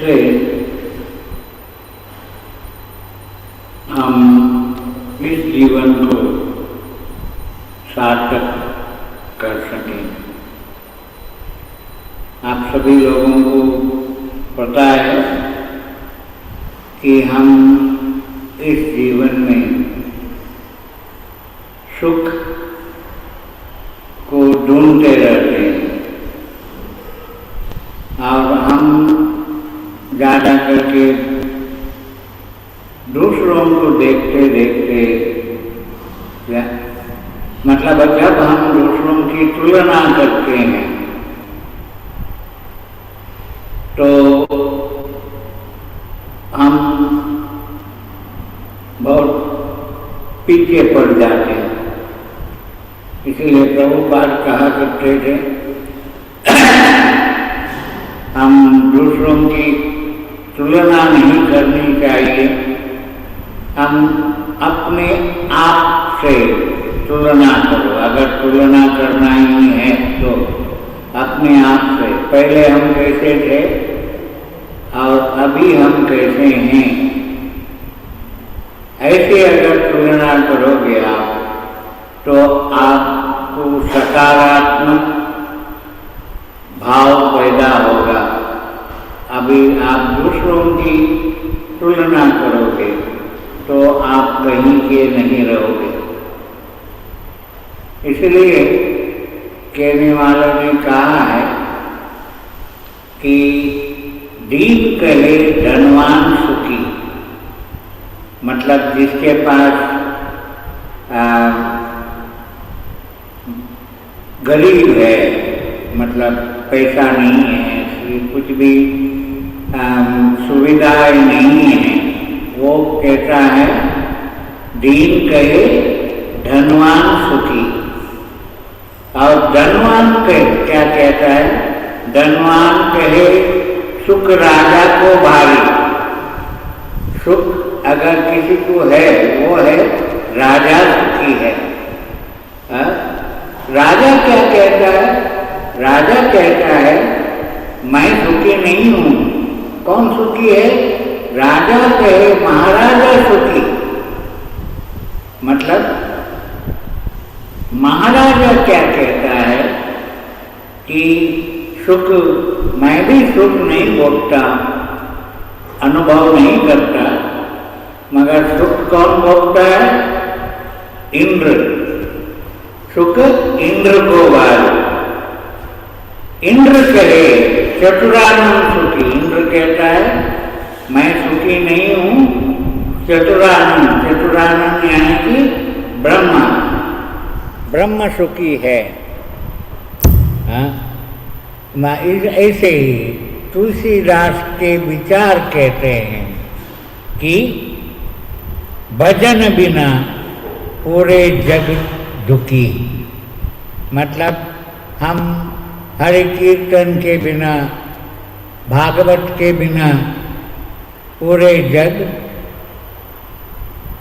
जिससे हम इस जीवन को सार्थक कर सकें। आप सभी लोगों को पता है कि हम इस जीवन में सुख को ढूंढते रहते हैं और हम ज़्यादा करके दूसरों को देखते देखते मतलब जब हम दूसरों की तुलना करते हैं तो हम बहुत पीछे पड़ जाते हैं। इसलिए प्रभुपाद कहा करते थे हम दूसरों की तुलना नहीं करनी चाहिए, हम अपने आप से तुलना करो। अगर तुलना करना ही है तो अपने आप से, पहले हम कैसे थे और अभी हम कैसे हैं, ऐसे अगर तुलना करोगे आप तो आपको सकारात्मक भाव पैदा होगा। अभी आप दूसरों की तुलना करोगे तो आप कहीं के नहीं रहोगे। इसलिए कहने वालों ने कहा है कि दीप कहे धनवान सुखी, मतलब जिसके पास गरीब है, मतलब पैसा नहीं है, कुछ भी सुविधाएं नहीं है, वो कहता है दीन कहे धनवान सुखी। और धनवान क्या कहता है? धनवान कहे सुख राजा को भारी। सुख अगर किसी को है वो है राजा सुखी है। राजा क्या कहता है? राजा कहता है मैं सुखी नहीं हूं। कौन सुखी है? राजा कहे महाराजा सुखी। मतलब महाराजा क्या कहता है कि सुख, मैं भी सुख नहीं भोगता, अनुभव नहीं करता, मगर सुख कौन भोगता है? इंद्र। सुख इंद्र को भारी। इंद्र कहे चतुरानंद सुखी। इंद्र कहता है मैं सुखी नहीं हूं, चतुरानंद। चतुरानंद यानी कि ब्रह्मा, ब्रह्म सुखी है। ऐसे ही तुलसीदास के विचार कहते हैं कि भजन बिना पूरे जग दुखी। मतलब हम हरि कीर्तन के बिना, भागवत के बिना पूरे जग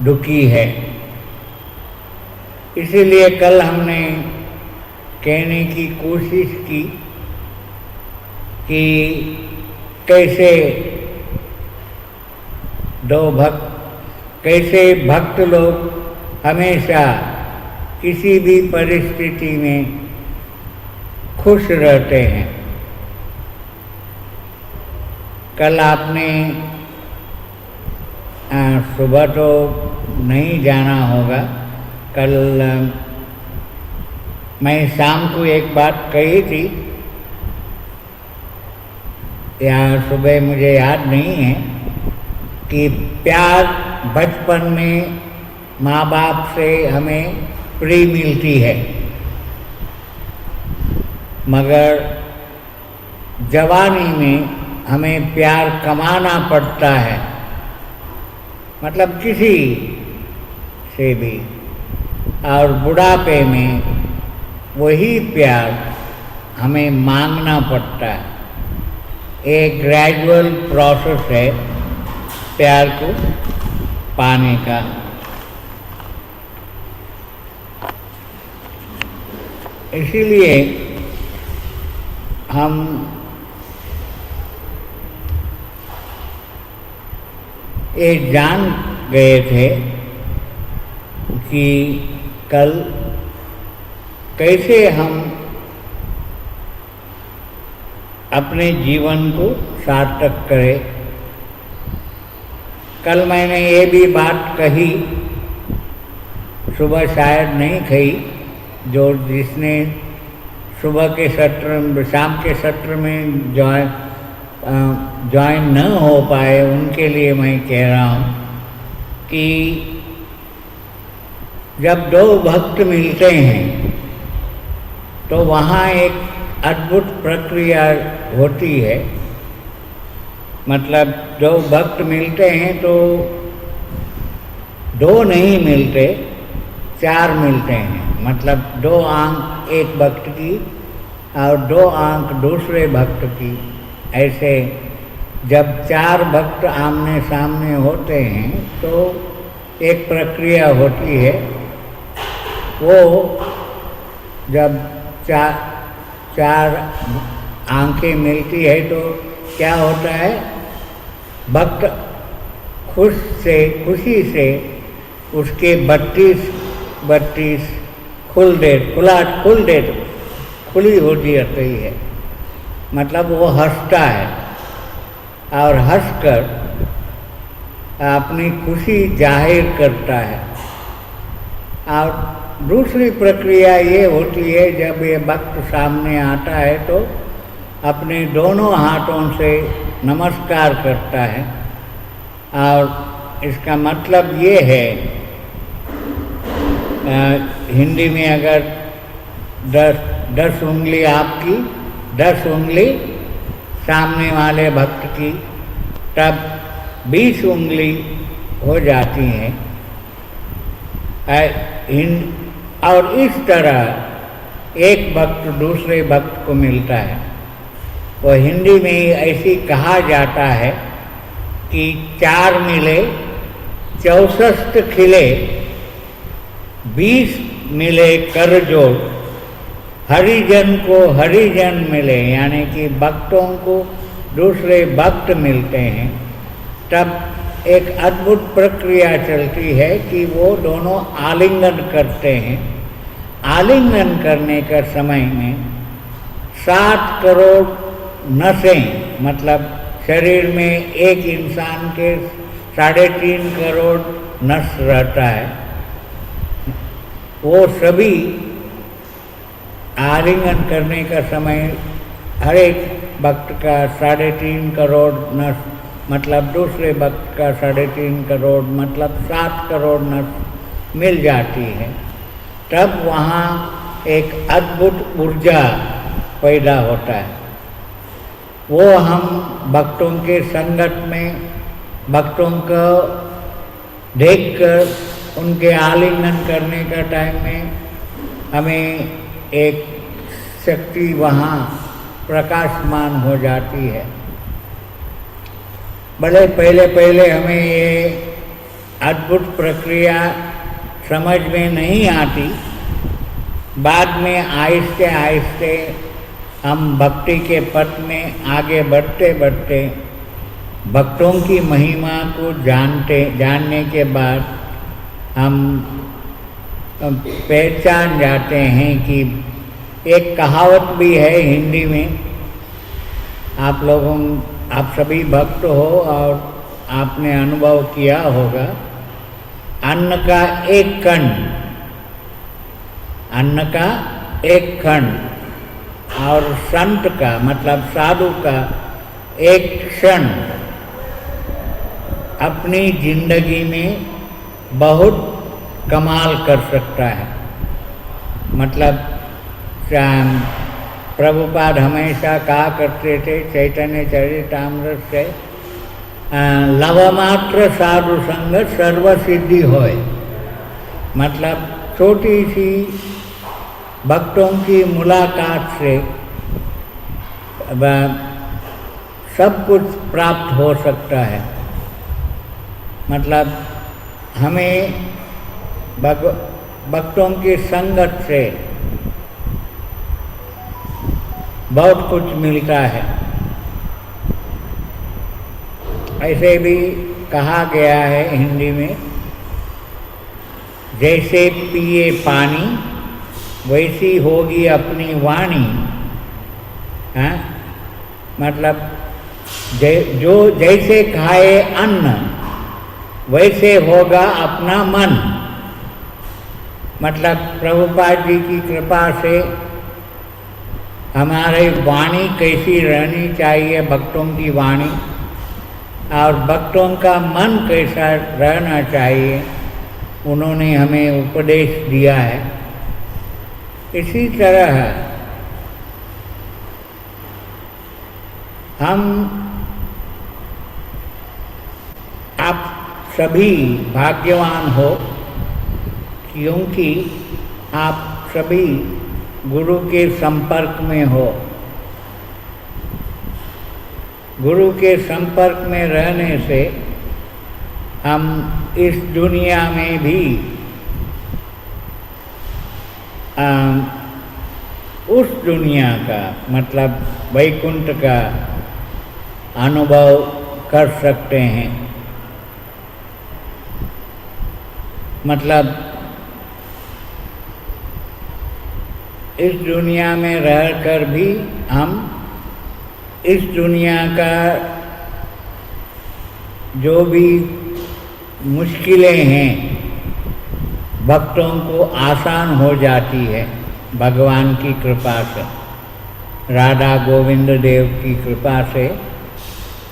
दुखी है। इसीलिए कल हमने कहने की कोशिश की कि कैसे कैसे भक्त लोग हमेशा किसी भी परिस्थिति में खुश रहते हैं। कल आपने सुबह तो नहीं जाना होगा, कल मैं शाम को एक बात कही थी या सुबह, मुझे याद नहीं है, कि प्यार बचपन में माँ बाप से हमें फ्री मिलती है, मगर जवानी में हमें प्यार कमाना पड़ता है। मतलब किसी से भी। और बुढ़ापे में वही प्यार हमें मांगना पड़ता है। एक ग्रेजुअल प्रोसेस है प्यार को पाने का। इसीलिए हम ये जान गए थे कि कल कैसे हम अपने जीवन को सार्थक करें। कल मैंने ये भी बात कही, सुबह शायद नहीं कही, जो जिसने सुबह के सत्र शाम के सत्र में ज्वाइन न हो पाए उनके लिए मैं कह रहा हूँ कि जब दो भक्त मिलते हैं तो वहाँ एक अद्भुत प्रक्रिया होती है। मतलब दो भक्त मिलते हैं तो दो नहीं मिलते, चार मिलते हैं। मतलब दो आंख एक भक्त की और दो आंख दूसरे भक्त की। ऐसे जब चार भक्त आमने सामने होते हैं तो एक प्रक्रिया होती है। वो जब चार आंखें मिलती है तो क्या होता है, भक्त खुशी से उसके 32 खुली होती रहती है। मतलब वो हंसता है और हंसकर अपनी खुशी जाहिर करता है। और दूसरी प्रक्रिया ये होती है, जब ये भक्त सामने आता है तो अपने दोनों हाथों से नमस्कार करता है। और इसका मतलब ये है, हिंदी में अगर 10 उंगली आपकी, 10 उंगली सामने वाले भक्त की, तब 20 उंगली हो जाती हैं। और इस तरह एक भक्त दूसरे भक्त को मिलता है। वो हिंदी में ऐसी कहा जाता है कि 4 मिले 64 खिले, 20 मिले कर जोड़, हरिजन को हरिजन मिले। यानी कि भक्तों को दूसरे भक्त मिलते हैं, तब एक अद्भुत प्रक्रिया चलती है कि वो दोनों आलिंगन करते हैं। आलिंगन करने का समय में 7 करोड़ नसें, मतलब शरीर में एक इंसान के 3.5 करोड़ नस रहता है, वो सभी आलिंगन करने का समय हर एक भक्त का 3.5 करोड़ नस, मतलब दूसरे भक्त का 3.5 करोड़, मतलब 7 करोड़ नस मिल जाती है। तब वहाँ एक अद्भुत ऊर्जा पैदा होता है। वो हम भक्तों के संगत में, भक्तों को देखकर उनके आलिंगन करने का टाइम में हमें एक शक्ति वहाँ प्रकाशमान हो जाती है। बड़े पहले हमें ये अद्भुत प्रक्रिया समझ में नहीं आती। बाद में आहिस्ते आहिस्ते हम भक्ति के पथ में आगे बढ़ते बढ़ते भक्तों की महिमा को जानने के बाद हम पहचान जाते हैं कि एक कहावत भी है हिंदी में, आप सभी भक्त हो और आपने अनुभव किया होगा, अन्न का एक कण और संत का, मतलब साधु का एक क्षण अपनी जिंदगी में बहुत कमाल कर सकता है। मतलब प्रभुपाद हमेशा कहा करते थे चैतन्य चरितामृत से, लवमात्र साधु संगत सर्व सिद्धि होय। मतलब छोटी सी भक्तों की मुलाकात से सब कुछ प्राप्त हो सकता है। मतलब हमें भक्तों की संगत से बहुत कुछ मिलता है। ऐसे भी कहा गया है हिंदी में, जैसे पिए पानी वैसी होगी अपनी वाणी। हाँ, मतलब जो जैसे खाए अन्न वैसे होगा अपना मन। मतलब प्रभुपाद जी की कृपा से हमारी वाणी कैसी रहनी चाहिए, भक्तों की वाणी, और भक्तों का मन कैसा रहना चाहिए, उन्होंने हमें उपदेश दिया है। इसी तरह हम आप सभी भाग्यवान हो, क्योंकि आप सभी गुरु के संपर्क में हो। गुरु के संपर्क में रहने से हम इस दुनिया में भी उस दुनिया का मतलब वैकुंठ का अनुभव कर सकते हैं। मतलब इस दुनिया में रहकर भी हम इस दुनिया का जो भी मुश्किलें हैं भक्तों को आसान हो जाती है भगवान की कृपा से, राधा गोविंद देव की कृपा से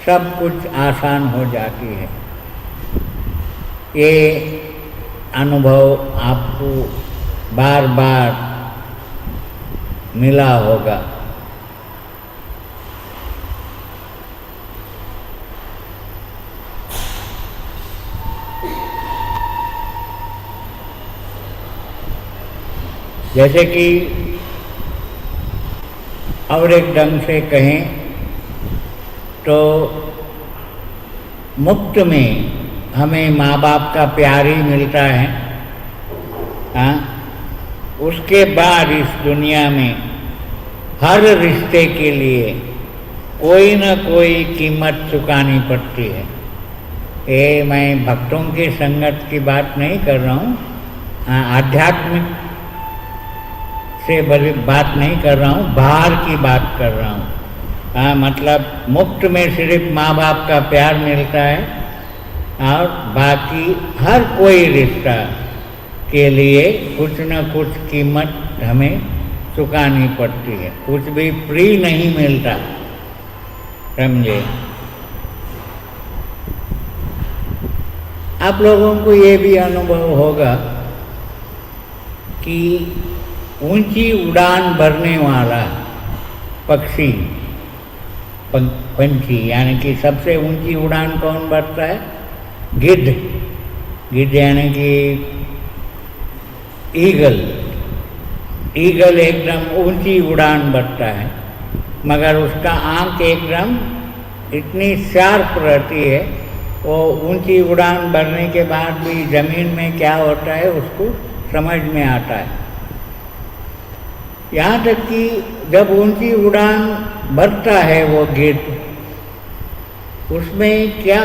सब कुछ आसान हो जाती है। ये अनुभव आपको बार बार मिला होगा। जैसे कि और एक ढंग से कहें तो मुफ्त में हमें माँ बाप का प्यार ही मिलता है। हाँ, उसके बाद इस दुनिया में हर रिश्ते के लिए कोई न कोई कीमत चुकानी पड़ती है। ये मैं भक्तों के संगत की बात नहीं कर रहा हूँ, आध्यात्मिक से बड़ी बात नहीं कर रहा हूँ, बाहर की बात कर रहा हूँ। मतलब मुफ्त में सिर्फ माँ बाप का प्यार मिलता है और बाकी हर कोई रिश्ता के लिए कुछ न कुछ कीमत हमें चुकानी पड़ती है, कुछ भी फ्री नहीं मिलता, समझे। आप लोगों को ये भी अनुभव होगा कि ऊंची उड़ान भरने वाला पक्षी पंछी, यानी कि सबसे ऊंची उड़ान कौन भरता है? गिद्ध। गिद्ध यानी कि ईगल। ईगल एकदम ऊंची उड़ान भरता है, मगर उसका आँख एकदम इतनी शार्प रहती है, वो ऊंची उड़ान भरने के बाद भी ज़मीन में क्या होता है उसको समझ में आता है। यहाँ तक कि जब ऊंची उड़ान भरता है वो गिद्ध, उसमें क्या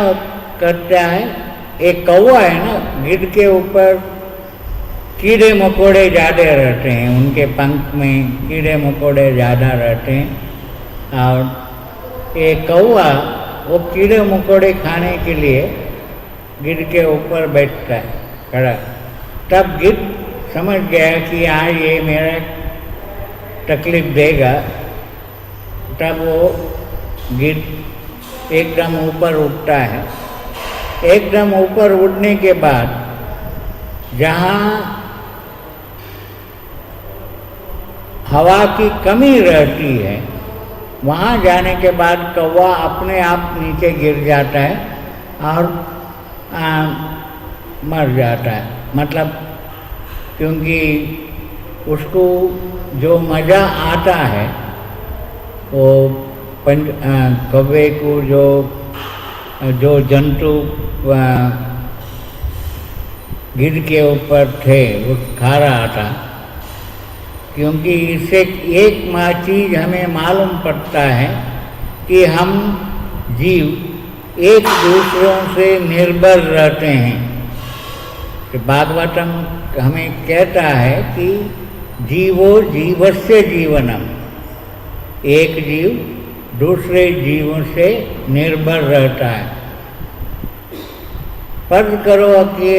करता है, एक कौवा है ना, गिद्ध के ऊपर कीड़े मकोड़े ज़्यादा रहते हैं, उनके पंख में कीड़े मकोड़े ज़्यादा रहते हैं, और एक कौवा वो कीड़े मकोड़े खाने के लिए गिद्ध के ऊपर बैठता है खड़ा। तब गिद्ध समझ गया कि आज ये मेरा तकलीफ देगा, तब वो गिद्ध एकदम ऊपर उठता है। एकदम ऊपर उड़ने के बाद जहाँ हवा की कमी रहती है वहाँ जाने के बाद कौवा अपने आप नीचे गिर जाता है और मर जाता है। मतलब क्योंकि उसको जो मज़ा आता है वो कौवे को जो जंतु गिद्ध के ऊपर थे वो खा रहा था, क्योंकि इससे एक चीज़ हमें मालूम पड़ता है कि हम जीव एक दूसरों से निर्भर रहते हैं। कि भागवतम हमें कहता है कि जीवो जीवस्य जीवनम, एक जीव दूसरे जीवों से निर्भर रहता है। फर्ज करो कि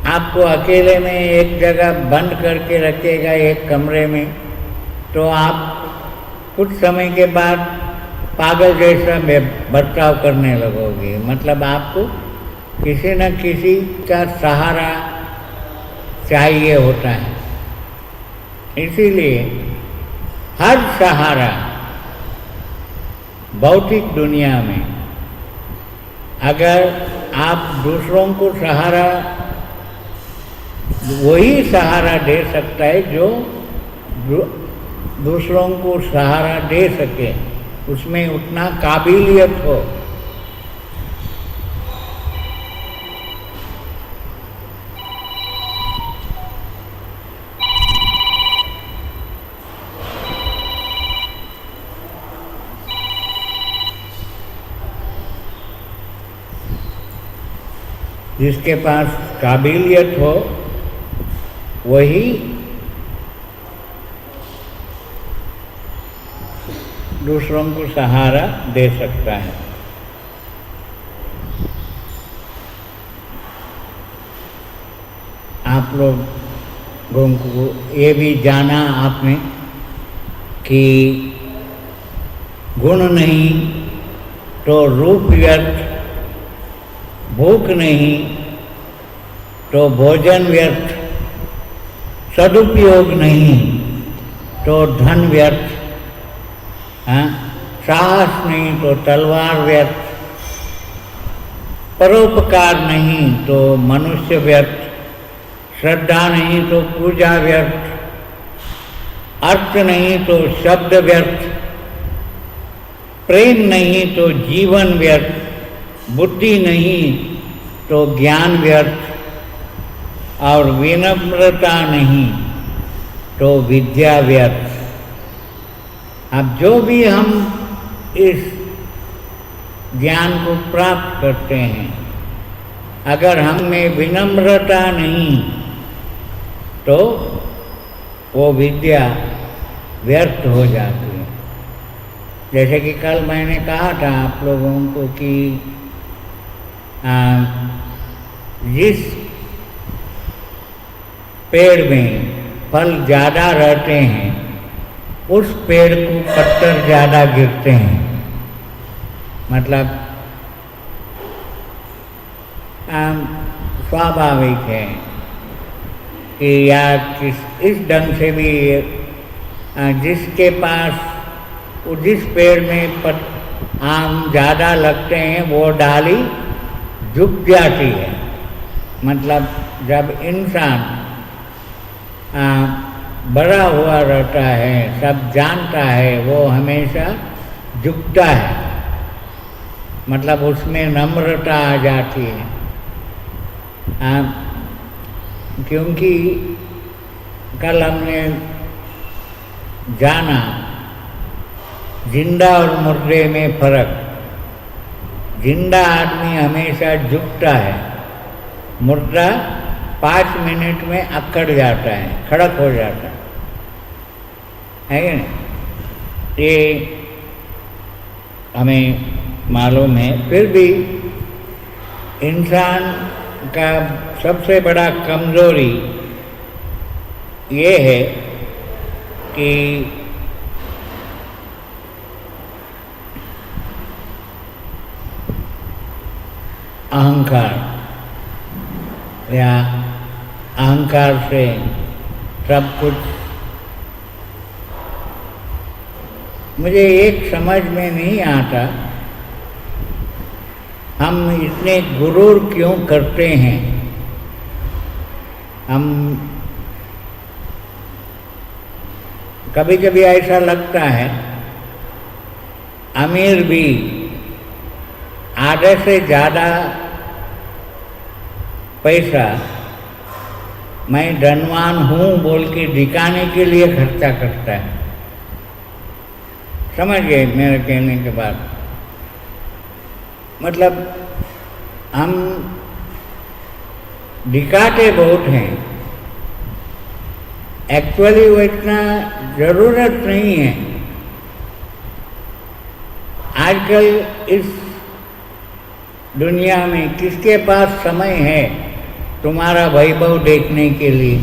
आपको अकेले में एक जगह बंद करके रखेगा एक कमरे में, तो आप कुछ समय के बाद पागल जैसा बर्ताव करने लगोगे। मतलब आपको किसी न किसी का सहारा चाहिए होता है। इसीलिए हर सहारा भौतिक दुनिया में, अगर आप दूसरों को सहारा, वही सहारा दे सकता है जो दूसरों को सहारा दे सके, उसमें उतना काबिलियत हो। जिसके पास काबिलियत हो वही दूसरों को सहारा दे सकता है। आप लोगों को ये भी जाना आपने कि गुण नहीं तो रूप व्यर्थ, भूख नहीं तो भोजन व्यर्थ, सदुपयोग नहीं तो धन व्यर्थ, साहस नहीं तो तलवार व्यर्थ, परोपकार नहीं तो मनुष्य व्यर्थ, श्रद्धा नहीं तो पूजा व्यर्थ, अर्थ नहीं तो शब्द व्यर्थ, प्रेम नहीं तो जीवन व्यर्थ, बुद्धि नहीं तो ज्ञान व्यर्थ, और विनम्रता नहीं तो विद्या व्यर्थ। अब जो भी हम इस ज्ञान को प्राप्त करते हैं, अगर हम में विनम्रता नहीं तो वो विद्या व्यर्थ हो जाती है। जैसे कि कल मैंने कहा था आप लोगों को कि जिस पेड़ में फल ज़्यादा रहते हैं उस पेड़ को पत्थर ज़्यादा गिरते हैं। मतलब स्वाभाविक है कि या इस ढंग से भी जिसके पास जिस पेड़ में आम ज़्यादा लगते हैं वो डाली झुक जाती है। मतलब जब इंसान बड़ा हुआ रहता है, सब जानता है, वो हमेशा झुकता है। मतलब उसमें नम्रता आ जाती है। क्योंकि कल हमने जाना जिंदा और मुर्दे में फर्क। जिंदा आदमी हमेशा झुकता है, मुर्दा 5 मिनट में अकड़ जाता है, खड़क हो जाता है कि नहीं? ये हमें मालूम है। फिर भी इंसान का सबसे बड़ा कमजोरी ये है कि अहंकार, या अहंकार से सब कुछ। मुझे एक समझ में नहीं आता, हम इतने गुरूर क्यों करते हैं। हम कभी कभी ऐसा लगता है अमीर भी आधे से ज़्यादा पैसा मैं धनवान हूँ बोल के दिखाने के लिए खर्चा करता है। समझ गए मेरे कहने के बाद? मतलब हम दिखाते बहुत हैं, एक्चुअली वो इतना ज़रूरत नहीं है। आजकल इस दुनिया में किसके पास समय है तुम्हारा वैभव देखने के लिए?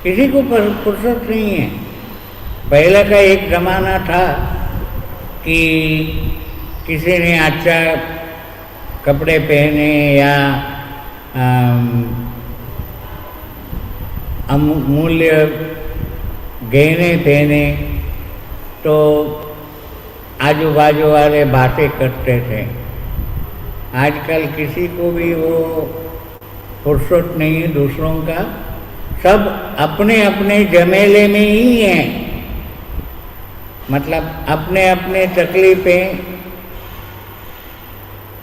किसी को फुर्सत नहीं है। पहले का एक ज़माना था कि किसी ने अच्छा कपड़े पहने या अमूल्य गहने पहने तो आजू बाजू वाले बातें करते थे। आजकल किसी को भी वो फुर्सत नहीं है दूसरों का, सब अपने अपने झमेले में ही हैं। मतलब अपने अपने तकलीफें।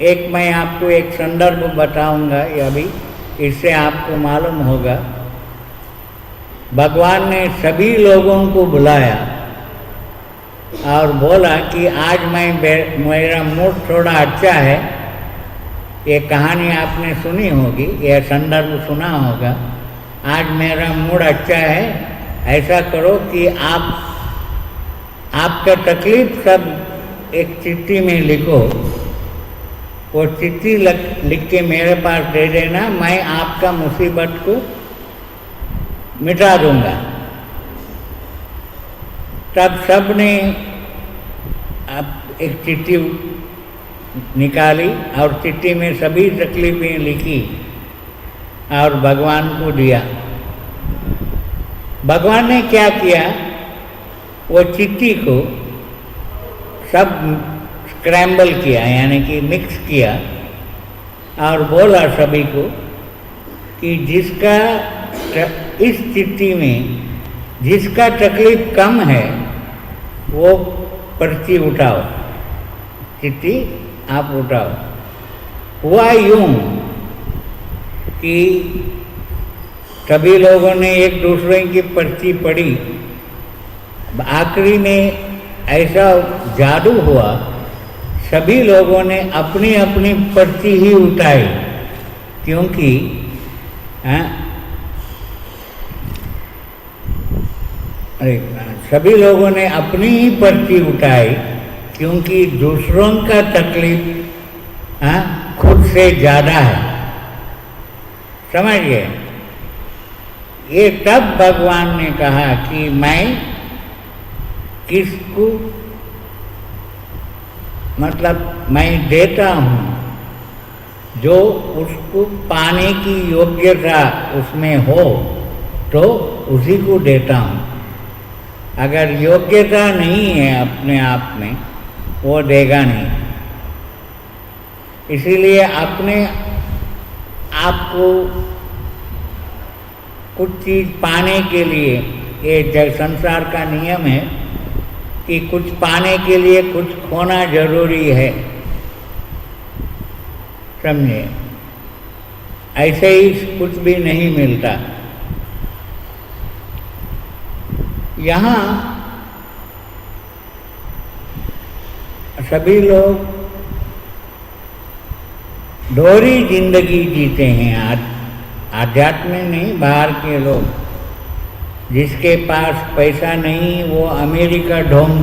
एक मैं आपको एक संदर्भ बताऊंगा, ये अभी इससे आपको मालूम होगा। भगवान ने सभी लोगों को बुलाया और बोला कि आज मेरा मूड थोड़ा अच्छा है। ये कहानी आपने सुनी होगी, यह संदर्भ सुना होगा। आज मेरा मूड अच्छा है, ऐसा करो कि आपका तकलीफ सब एक चिट्ठी में लिखो, वो चिट्ठी लिख के मेरे पास दे देना, मैं आपका मुसीबत को मिटा दूंगा। तब सब ने अब एक चिट्ठी निकाली और चिट्ठी में सभी तकलीफें लिखी और भगवान को दिया। भगवान ने क्या किया, वो चिट्ठी को सब स्क्रैम्बल किया, यानी कि मिक्स किया और बोला सभी को कि जिसका इस चिट्ठी में जिसका तकलीफ कम है वो पर्ची उठाओ, चिट्ठी आप उठाओ। हुआ यूं कि सभी लोगों ने एक दूसरे की पर्ची पढ़ी। आखिरी में ऐसा जादू हुआ, सभी लोगों ने अपनी अपनी पर्ची ही उठाई, क्योंकि सभी लोगों ने अपनी ही पर्ची उठाई, क्योंकि दूसरों का तकलीफ खुद से ज़्यादा है। समझ गए? ये तब भगवान ने कहा कि मैं किसको, मतलब मैं देता हूँ जो उसको पाने की योग्यता उसमें हो तो उसी को देता हूँ। अगर योग्यता नहीं है अपने आप में, वो देगा नहीं। इसीलिए अपने आपको कुछ चीज़ पाने के लिए, ये संसार का नियम है कि कुछ पाने के लिए कुछ खोना जरूरी है। समझे? ऐसे ही कुछ भी नहीं मिलता। यहाँ सभी लोग दोहरी जिंदगी जीते हैं। आध्यात्म में नहीं, बाहर के लोग, जिसके पास पैसा नहीं वो अमेरिका ढोंग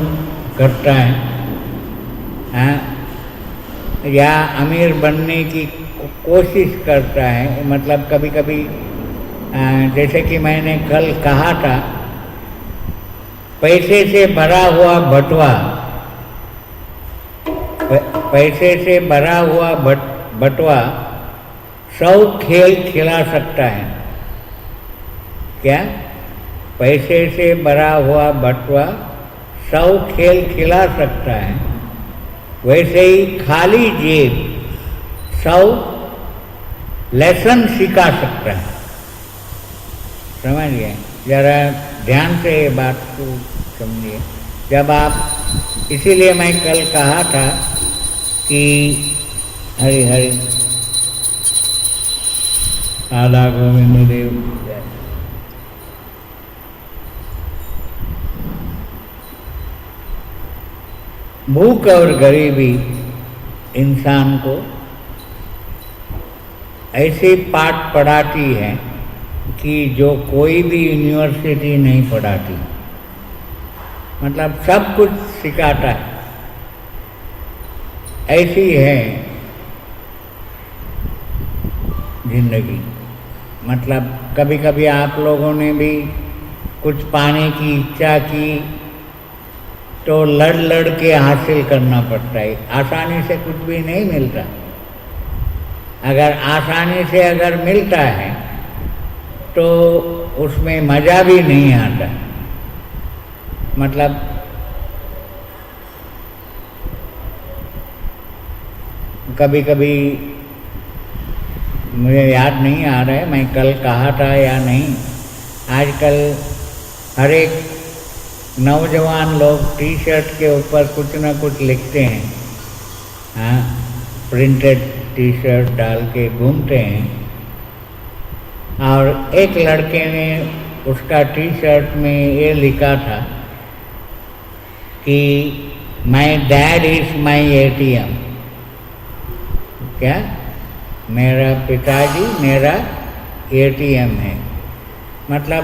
करता है, या अमीर बनने की कोशिश करता है। मतलब कभी कभी जैसे कि मैंने कल कहा था, पैसे से भरा हुआ बटुआ, पैसे से भरा हुआ बटुआ 100 खेल खिला सकता है। क्या? पैसे से भरा हुआ बटुआ 100 खेल खिला सकता है, वैसे ही खाली जेब 100 लेसन सिखा सकता है। समझ गए? जरा ध्यान से ये बात को समझिए। जब आप, इसीलिए मैं कल कहा था कि हरि हरि आला गोविंद देव, भूख और गरीबी इंसान को ऐसे पाठ पढ़ाती है कि जो कोई भी यूनिवर्सिटी नहीं पढ़ाती। मतलब सब कुछ सिखाता है। ऐसी है जिंदगी। मतलब कभी कभी आप लोगों ने भी कुछ पाने की इच्छा की तो लड़ लड़ के हासिल करना पड़ता है। आसानी से कुछ भी नहीं मिलता। अगर आसानी से अगर मिलता है तो उसमें मज़ा भी नहीं आता। मतलब कभी कभी मुझे याद नहीं आ रहा है मैं कल कहा था या नहीं, आजकल हर एक नौजवान लोग टी शर्ट के ऊपर कुछ ना कुछ लिखते हैं। हाँ, प्रिंटेड टी शर्ट डाल के घूमते हैं। और एक लड़के ने उसका टी शर्ट में ये लिखा था कि my dad is my ATM। क्या? मेरा पिताजी मेरा ATM है। मतलब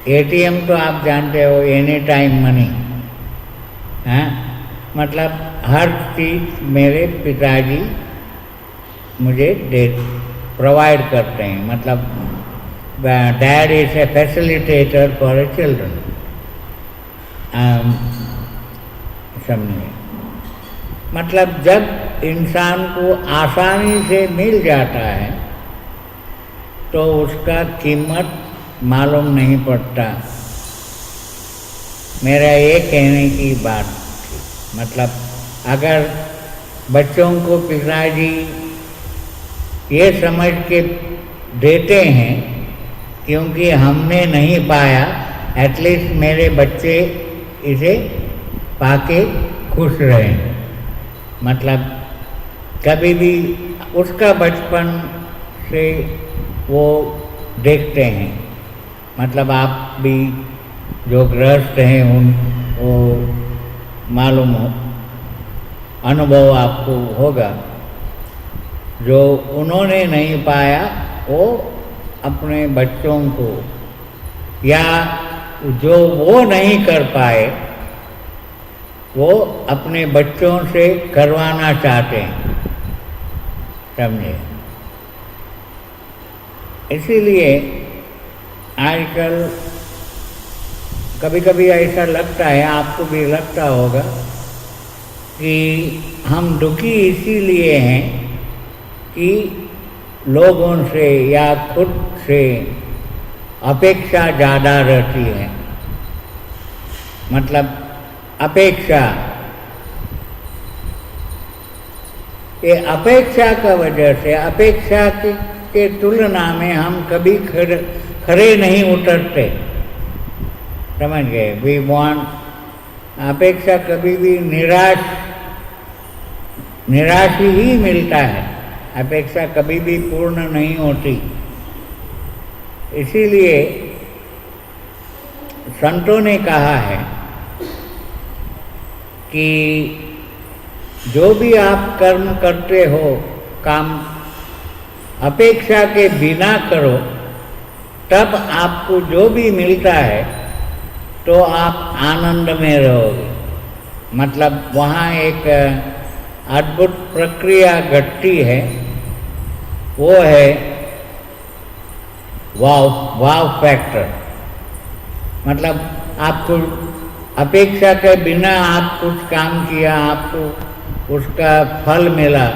ATM तो आप जानते हो, एनी टाइम मनी। हाँ, मतलब हर चीज़ मेरे पिताजी मुझे प्रोवाइड करते हैं। मतलब dad is a facilitator for a children. समझिए, मतलब जब इंसान को आसानी से मिल जाता है तो उसका कीमत मालूम नहीं पड़ता। मेरा ये कहने की बात थी। मतलब अगर बच्चों को पिताजी ये समझ के देते हैं क्योंकि हमने नहीं पाया, एटलीस्ट मेरे बच्चे इसे पाके खुश रहें। मतलब कभी भी उसका बचपन से वो देखते हैं। मतलब आप भी जो गृहस्थ हैं उन वो मालूम हो, अनुभव आपको होगा। जो उन्होंने नहीं पाया वो अपने बच्चों को, या जो वो नहीं कर पाए वो अपने बच्चों से करवाना चाहते हैं। समझे? इसीलिए आजकल कभी कभी ऐसा लगता है, आपको भी लगता होगा, कि हम दुखी इसीलिए हैं कि लोगों से या खुद से अपेक्षा ज़्यादा रहती है। मतलब अपेक्षा, ये अपेक्षा का वजह से, अपेक्षा के तुलना में हम कभी खरे नहीं उतरते। समझ गए? वी वांट, अपेक्षा कभी भी निराश ही मिलता है। अपेक्षा कभी भी पूर्ण नहीं होती। इसीलिए संतों ने कहा है कि जो भी आप कर्म करते हो, काम अपेक्षा के बिना करो, तब आपको जो भी मिलता है तो आप आनंद में रहोगे। मतलब वहाँ एक अद्भुत प्रक्रिया घटती है, वो है वाव फैक्टर। मतलब आपको अपेक्षा के बिना आप कुछ काम किया, आपको उसका फल मिला,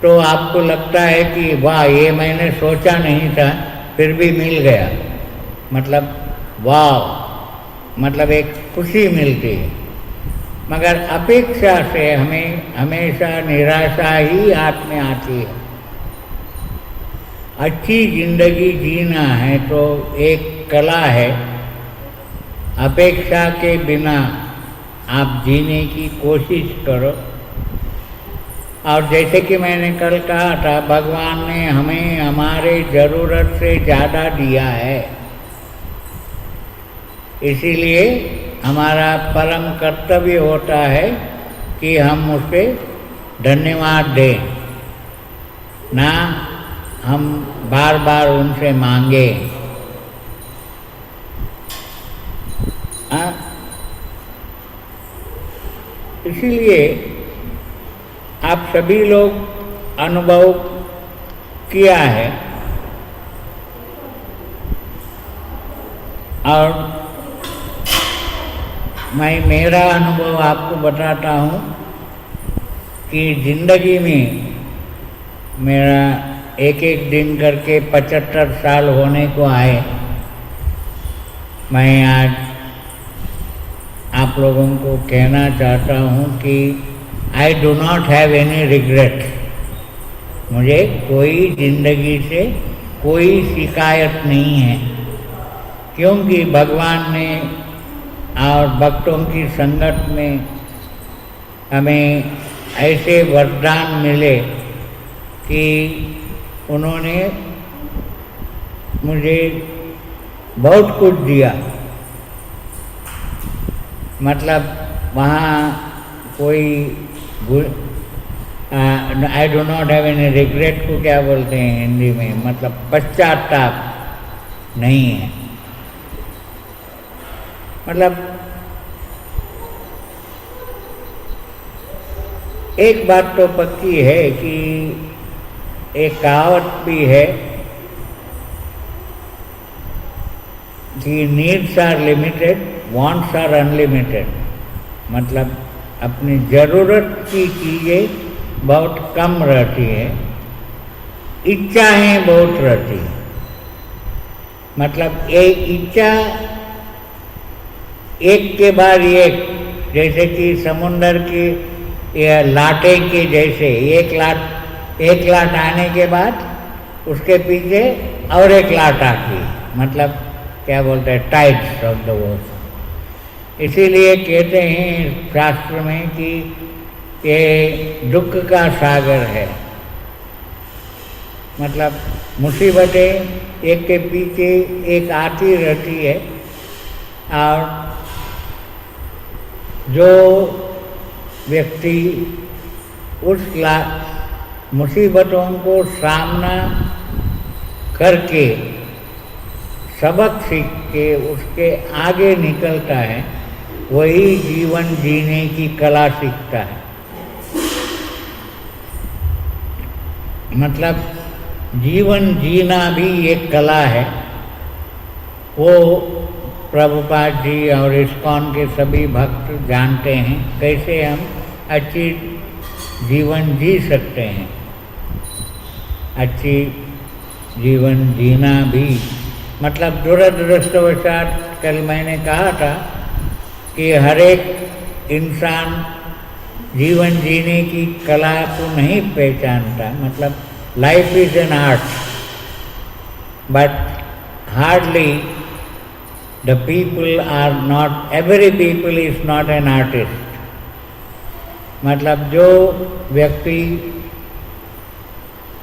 तो आपको लगता है कि वाह, ये मैंने सोचा नहीं था फिर भी मिल गया। मतलब वाह, मतलब एक खुशी मिलती है। मगर अपेक्षा से हमें हमेशा निराशा ही हाथ में आती है। अच्छी जिंदगी जीना है तो एक कला है, अपेक्षा के बिना आप जीने की कोशिश करो। और जैसे कि मैंने कल कहा था, भगवान ने हमें हमारे ज़रूरत से ज़्यादा दिया है, इसीलिए हमारा परम कर्तव्य होता है कि हम उसे धन्यवाद दें, ना हम बार बार उनसे मांगे। इसीलिए आप सभी लोग अनुभव किया है और मैं मेरा अनुभव आपको बताता हूँ कि जिंदगी में मेरा एक एक दिन करके 75 साल होने को आए। मैं आज आप लोगों को कहना चाहता हूँ कि I do not have any regret. मुझे कोई जिंदगी से कोई शिकायत नहीं है, क्योंकि भगवान ने और भक्तों की संगत में हमें ऐसे वरदान मिले कि उन्होंने मुझे बहुत कुछ दिया। मतलब वहाँ कोई I do not have any regret को क्या बोलते हैं हिंदी में, मतलब पश्चाताप नहीं है। मतलब एक बात तो पक्की है कि एक कहावत भी है कि needs are limited, wants are unlimited. मतलब अपनी ज़रूरत की चीज़ें बहुत कम रहती है, इच्छाएं बहुत रहती है। मतलब एक इच्छा एक के बाद एक, जैसे कि समुंदर की या लाटे के जैसे एक लाट आने के बाद उसके पीछे और एक लाट आती है। मतलब क्या बोलते हैं, टाइड्स ऑफ द वॉटर। इसीलिए कहते हैं शास्त्र में कि ये दुख का सागर है। मतलब मुसीबतें एक के पीछे एक आती रहती है और जो व्यक्ति उस मुसीबतों को सामना करके सबक सीख के उसके आगे निकलता है, वही जीवन जीने की कला सीखता है। मतलब जीवन जीना भी एक कला है। वो प्रभुपाद जी और इस्कॉन के सभी भक्त जानते हैं कैसे हम अच्छी जीवन जी सकते हैं। अच्छी जीवन जीना भी मतलब दुरदृष्टवशात कल मैंने कहा था कि हर एक इंसान जीवन जीने की कला को नहीं पहचानता। मतलब life is an art, but hardly the people are not, every people is not an artist। मतलब जो व्यक्ति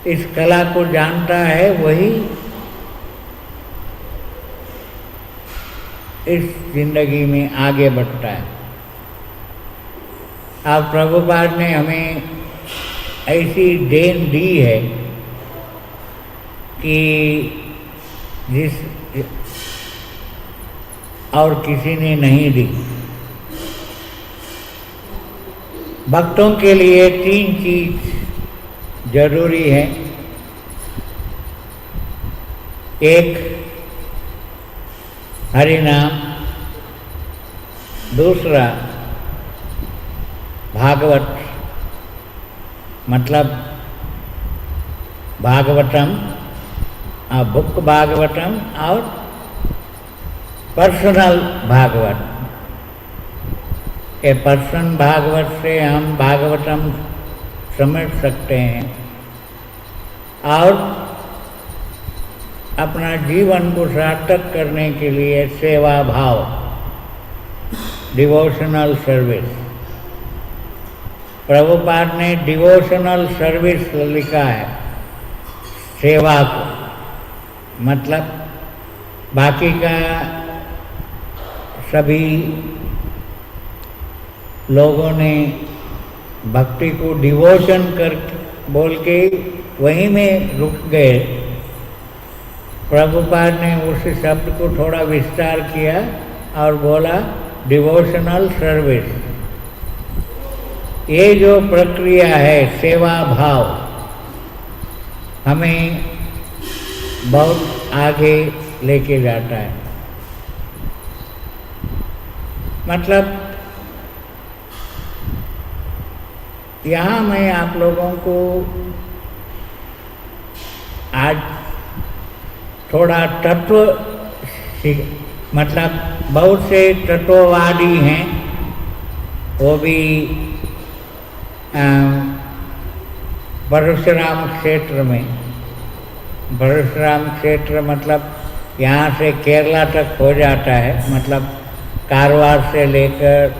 इस कला को जानता है वही इस जिंदगी में आगे बढ़ता है। अब प्रभुपाद ने हमें ऐसी देन दी है कि जिस और किसी ने नहीं दी। भक्तों के लिए 3 चीज जरूरी है। एक हरि नाम, दूसरा भागवत मतलब भागवतम, बुक भागवतम और पर्सनल भागवत। के पर्सन भागवत से हम भागवतम समझ सकते हैं और अपना जीवन को सार्थक करने के लिए सेवा भाव, डिवोशनल सर्विस। प्रभुपाद ने डिवोशनल सर्विस लिखा है, सेवा को। मतलब बाकी का सभी लोगों ने भक्ति को डिवोशन कर बोल के वहीं में रुक गए। प्रभुपाद ने उस शब्द को थोड़ा विस्तार किया और बोला डिवोशनल सर्विस। ये जो प्रक्रिया है सेवा भाव हमें बहुत आगे लेके जाता है। मतलब यहाँ मैं आप लोगों को आज थोड़ा तत्व मतलब बहुत से तत्ववादी हैं, वो भी परशुराम क्षेत्र में, परशुराम क्षेत्र मतलब यहाँ से केरला तक हो जाता है, मतलब कारवार से लेकर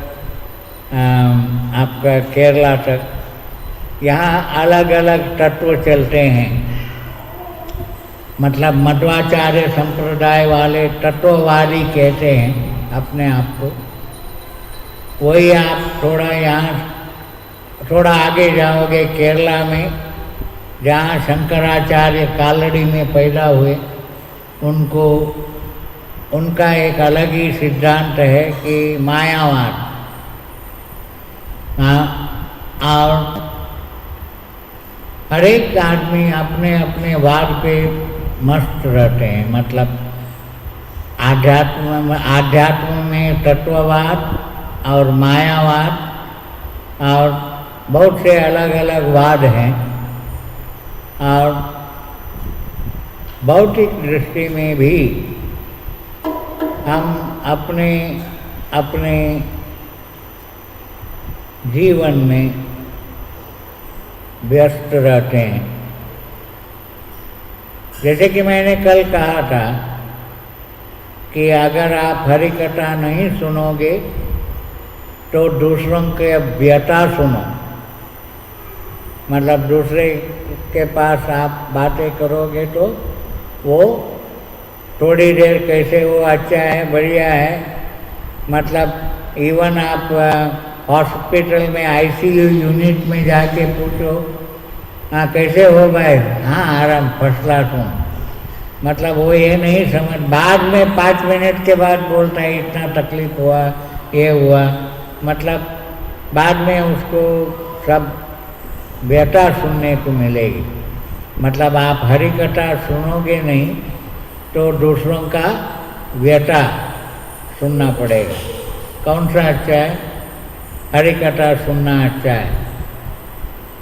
आपका केरला तक, यहाँ अलग अलग तत्व चलते हैं। मतलब मध्वाचार्य संप्रदाय वाले तत्ववादी कहते हैं अपने आप को। वही आप थोड़ा यहाँ थोड़ा आगे जाओगे केरला में, जहाँ शंकराचार्य कालड़ी में पैदा हुए, उनको उनका एक अलग ही सिद्धांत है कि मायावाद। और हर एक आदमी अपने अपने वाद पे मस्त रहते हैं। मतलब आध्यात्म में तत्ववाद और मायावाद और बहुत से अलग अलग वाद हैं। और भौतिक दृष्टि में भी हम अपने अपने जीवन में व्यस्त रहते हैं। जैसे कि मैंने कल कहा था कि अगर आप हरि कथा नहीं सुनोगे तो दूसरों के व्यथा सुनो। मतलब दूसरे के पास आप बातें करोगे तो वो थोड़ी देर कैसे वो अच्छा है बढ़िया है, मतलब इवन आप हॉस्पिटल में आईसीयू यूनिट में जाके पूछो हाँ कैसे हो भाई, हाँ आराम फर्स्ट क्लास हूँ। मतलब वो ये नहीं समझ, बाद में 5 मिनट के बाद बोलता है इतना तकलीफ हुआ ये हुआ। मतलब बाद में उसको सब व्यथा सुनने को मिलेगी। मतलब आप हरि कथा सुनोगे नहीं तो दूसरों का व्यथा सुनना पड़ेगा। कौन सा अच्छा है? हरि कथा सुनना अच्छा है।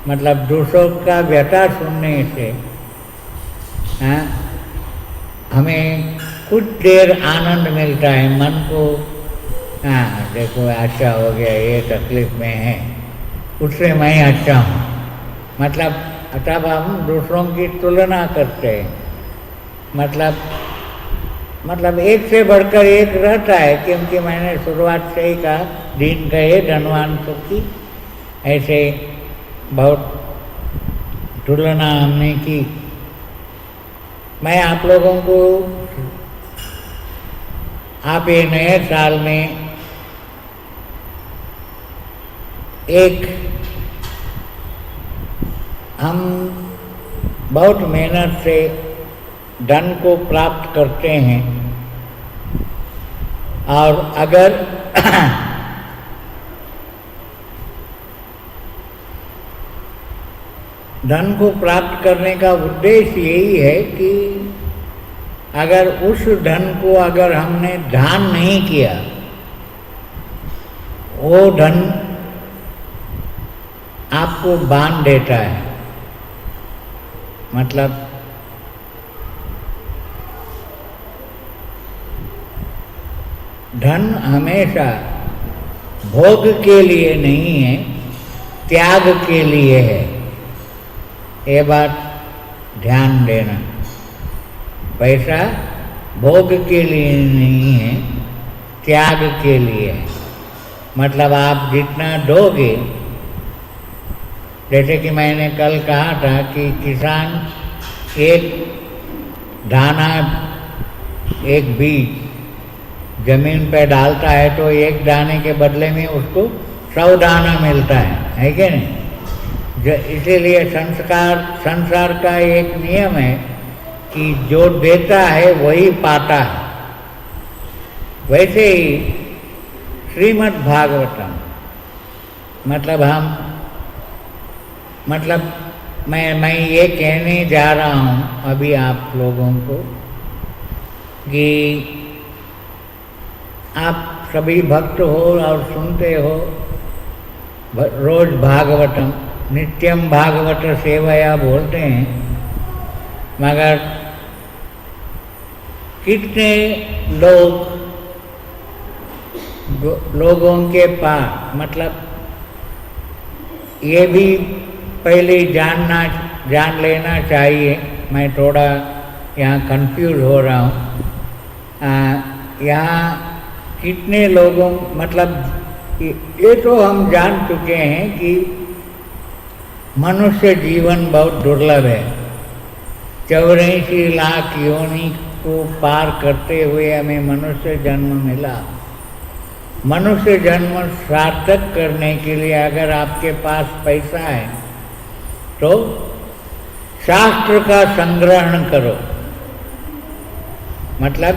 मतलब दूसरों का व्यथा सुनने से हमें कुछ देर आनंद मिलता है मन को। हाँ देखो अच्छा हो गया, ये तकलीफ में है, उससे मैं अच्छा हूँ। मतलब तब हम दूसरों की तुलना करते हैं। मतलब एक से बढ़कर एक रहता है, क्योंकि मैंने शुरुआत से ही कहा दीन गए धनवान सुखी, ऐसे बहुत तुलना हमने की। मैं आप लोगों को आप ये नए साल में एक हम बहुत मेहनत से धन को प्राप्त करते हैं, और अगर धन को प्राप्त करने का उद्देश्य यही है कि अगर उस धन को अगर हमने दान नहीं किया, वो धन आपको बांध देता है। मतलब धन हमेशा भोग के लिए नहीं है, त्याग के लिए है। ये बात ध्यान देना। पैसा भोग के लिए नहीं है, त्याग के लिए है। मतलब आप जितना दोगे, जैसे कि मैंने कल कहा था कि किसान एक दाना, एक बीज जमीन पे डालता है तो एक दाने के बदले में उसको सावधाना मिलता है कि नहीं? इसीलिए संसार का एक नियम है कि जो देता है वही पाता है। वैसे ही श्रीमद् भागवतम मतलब मैं ये कहने जा रहा हूँ अभी आप लोगों को कि आप सभी भक्त हो और सुनते हो रोज भागवतम, नित्यम भागवत सेवया बोलते हैं, मगर कितने लोगों के पास मतलब ये भी पहले जान लेना चाहिए। मैं थोड़ा यहाँ कंफ्यूज हो रहा हूँ। यहाँ कितने लोगों मतलब ये तो हम जान चुके हैं कि मनुष्य जीवन बहुत दुर्लभ है। 84 लाख योनि को पार करते हुए हमें मनुष्य जन्म मिला। मनुष्य जन्म सार्थक करने के लिए अगर आपके पास पैसा है तो शास्त्र का संग्रहण करो। मतलब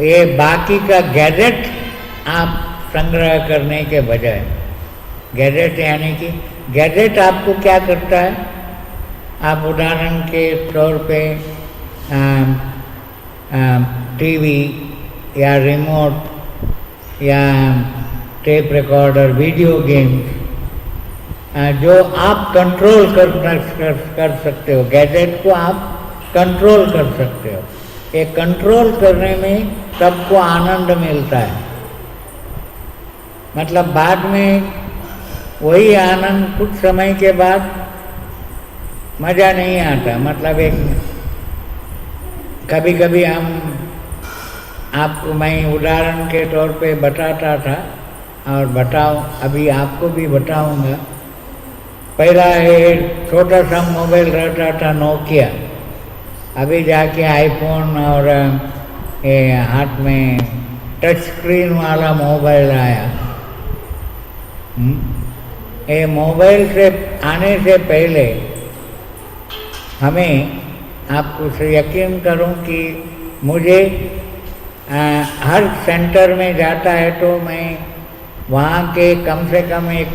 ये बाकी का गैजेट आप संग्रह करने के बजाय, गैजेट यानी कि गैजेट आपको क्या करता है? आप उदाहरण के तौर पे टीवी या रिमोट या टेप रिकॉर्डर, वीडियो गेम्स जो आप कंट्रोल कर सकते हो, गैजेट को आप कंट्रोल कर सकते हो। ये कंट्रोल करने में सबको आनंद मिलता है। मतलब बाद में वही आनंद कुछ समय के बाद मज़ा नहीं आता। मतलब एक कभी कभी आपको मैं उदाहरण के तौर पे बताता था और अभी आपको भी बताऊंगा। पहला ये छोटा सा मोबाइल रहता था नोकिया, अभी जाके आईफोन और ये हाथ में टच स्क्रीन वाला मोबाइल आया। ये मोबाइल से आने से पहले हमें, आपको से यकीन करूं कि मुझे हर सेंटर में जाता है तो मैं वहाँ के कम से कम एक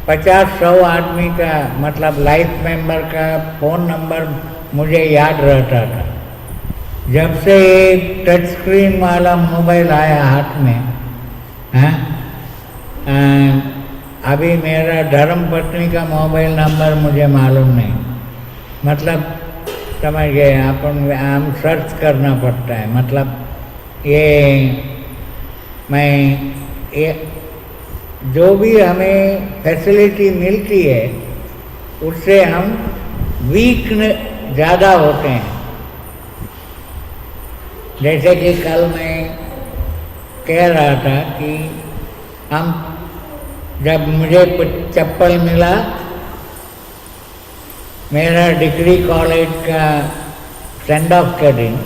50-100 आदमी का मतलब लाइफ मेंबर का फ़ोन नंबर मुझे याद रहता था। जब से टच स्क्रीन वाला मोबाइल आया हाथ में, अभी मेरा धर्मपत्नी का मोबाइल नंबर मुझे मालूम नहीं। मतलब समझ गए, हम सर्च करना पड़ता है। मतलब ये जो भी हमें फैसिलिटी मिलती है उससे हम वीक ज़्यादा होते हैं। जैसे कि कल मैं कह रहा था कि जब मुझे चप्पल मिला, मेरा डिग्री कॉलेज का सेंड ऑफ के दिन,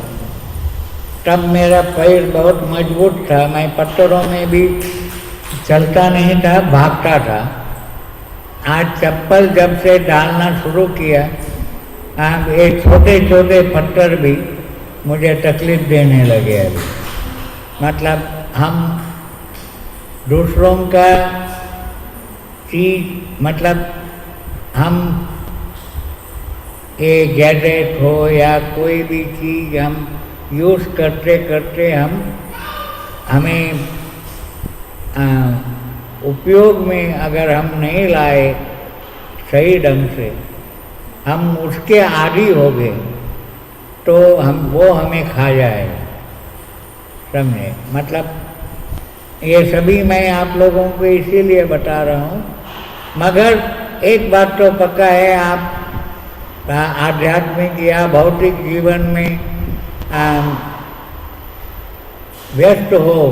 तब मेरा पैर बहुत मजबूत था। मैं पत्थरों में भी चलता नहीं था, भागता था। आज चप्पल जब से डालना शुरू किया, ये छोटे छोटे पत्थर भी मुझे तकलीफ देने लगे। अभी मतलब हम दूसरों का चीज, मतलब हम ये गैजेट हो या कोई भी चीज़ हम यूज़ करते करते हमें उपयोग में अगर हम नहीं लाए सही ढंग से, हम उसके आदी हो गए तो वो हमें खा जाएगा। समझे? मतलब ये सभी मैं आप लोगों को इसीलिए बता रहा हूँ। मगर एक बात तो पक्का है, आप आध्यात्मिक या भौतिक जीवन में व्यस्त हो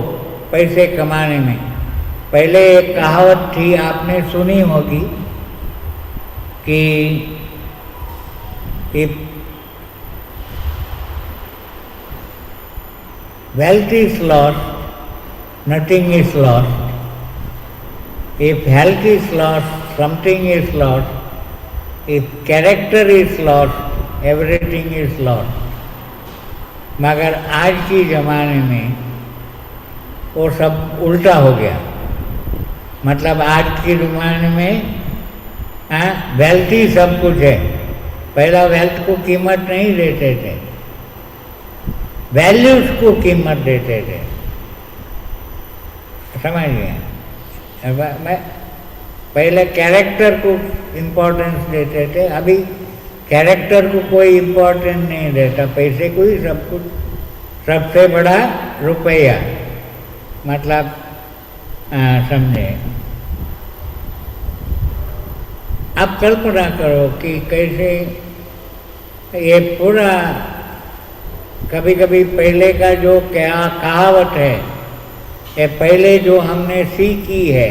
पैसे कमाने में। पहले एक कहावत थी, आपने सुनी होगी कि if wealth is lost, nothing is lost. If health is lost, something is lost. If character is lost, everything is lost. मगर आज की ज़माने में वो सब उल्टा हो गया। मतलब आज के ज़माने में वेल्थ ही सब कुछ है। पहला वेल्थ को कीमत नहीं देते थे, वैल्यूज को कीमत देते थे। समझ गए? मैं पहले कैरेक्टर को इम्पोर्टेंस देते थे, अभी कैरेक्टर को कोई इम्पोर्टेंस नहीं देता, पैसे को ही सब कुछ। सबसे बड़ा रुपया, मतलब समझे। अब कल्पना करो कि कैसे ये पूरा, कभी कभी पहले का जो क्या कहावत है, ये पहले जो हमने सीखी है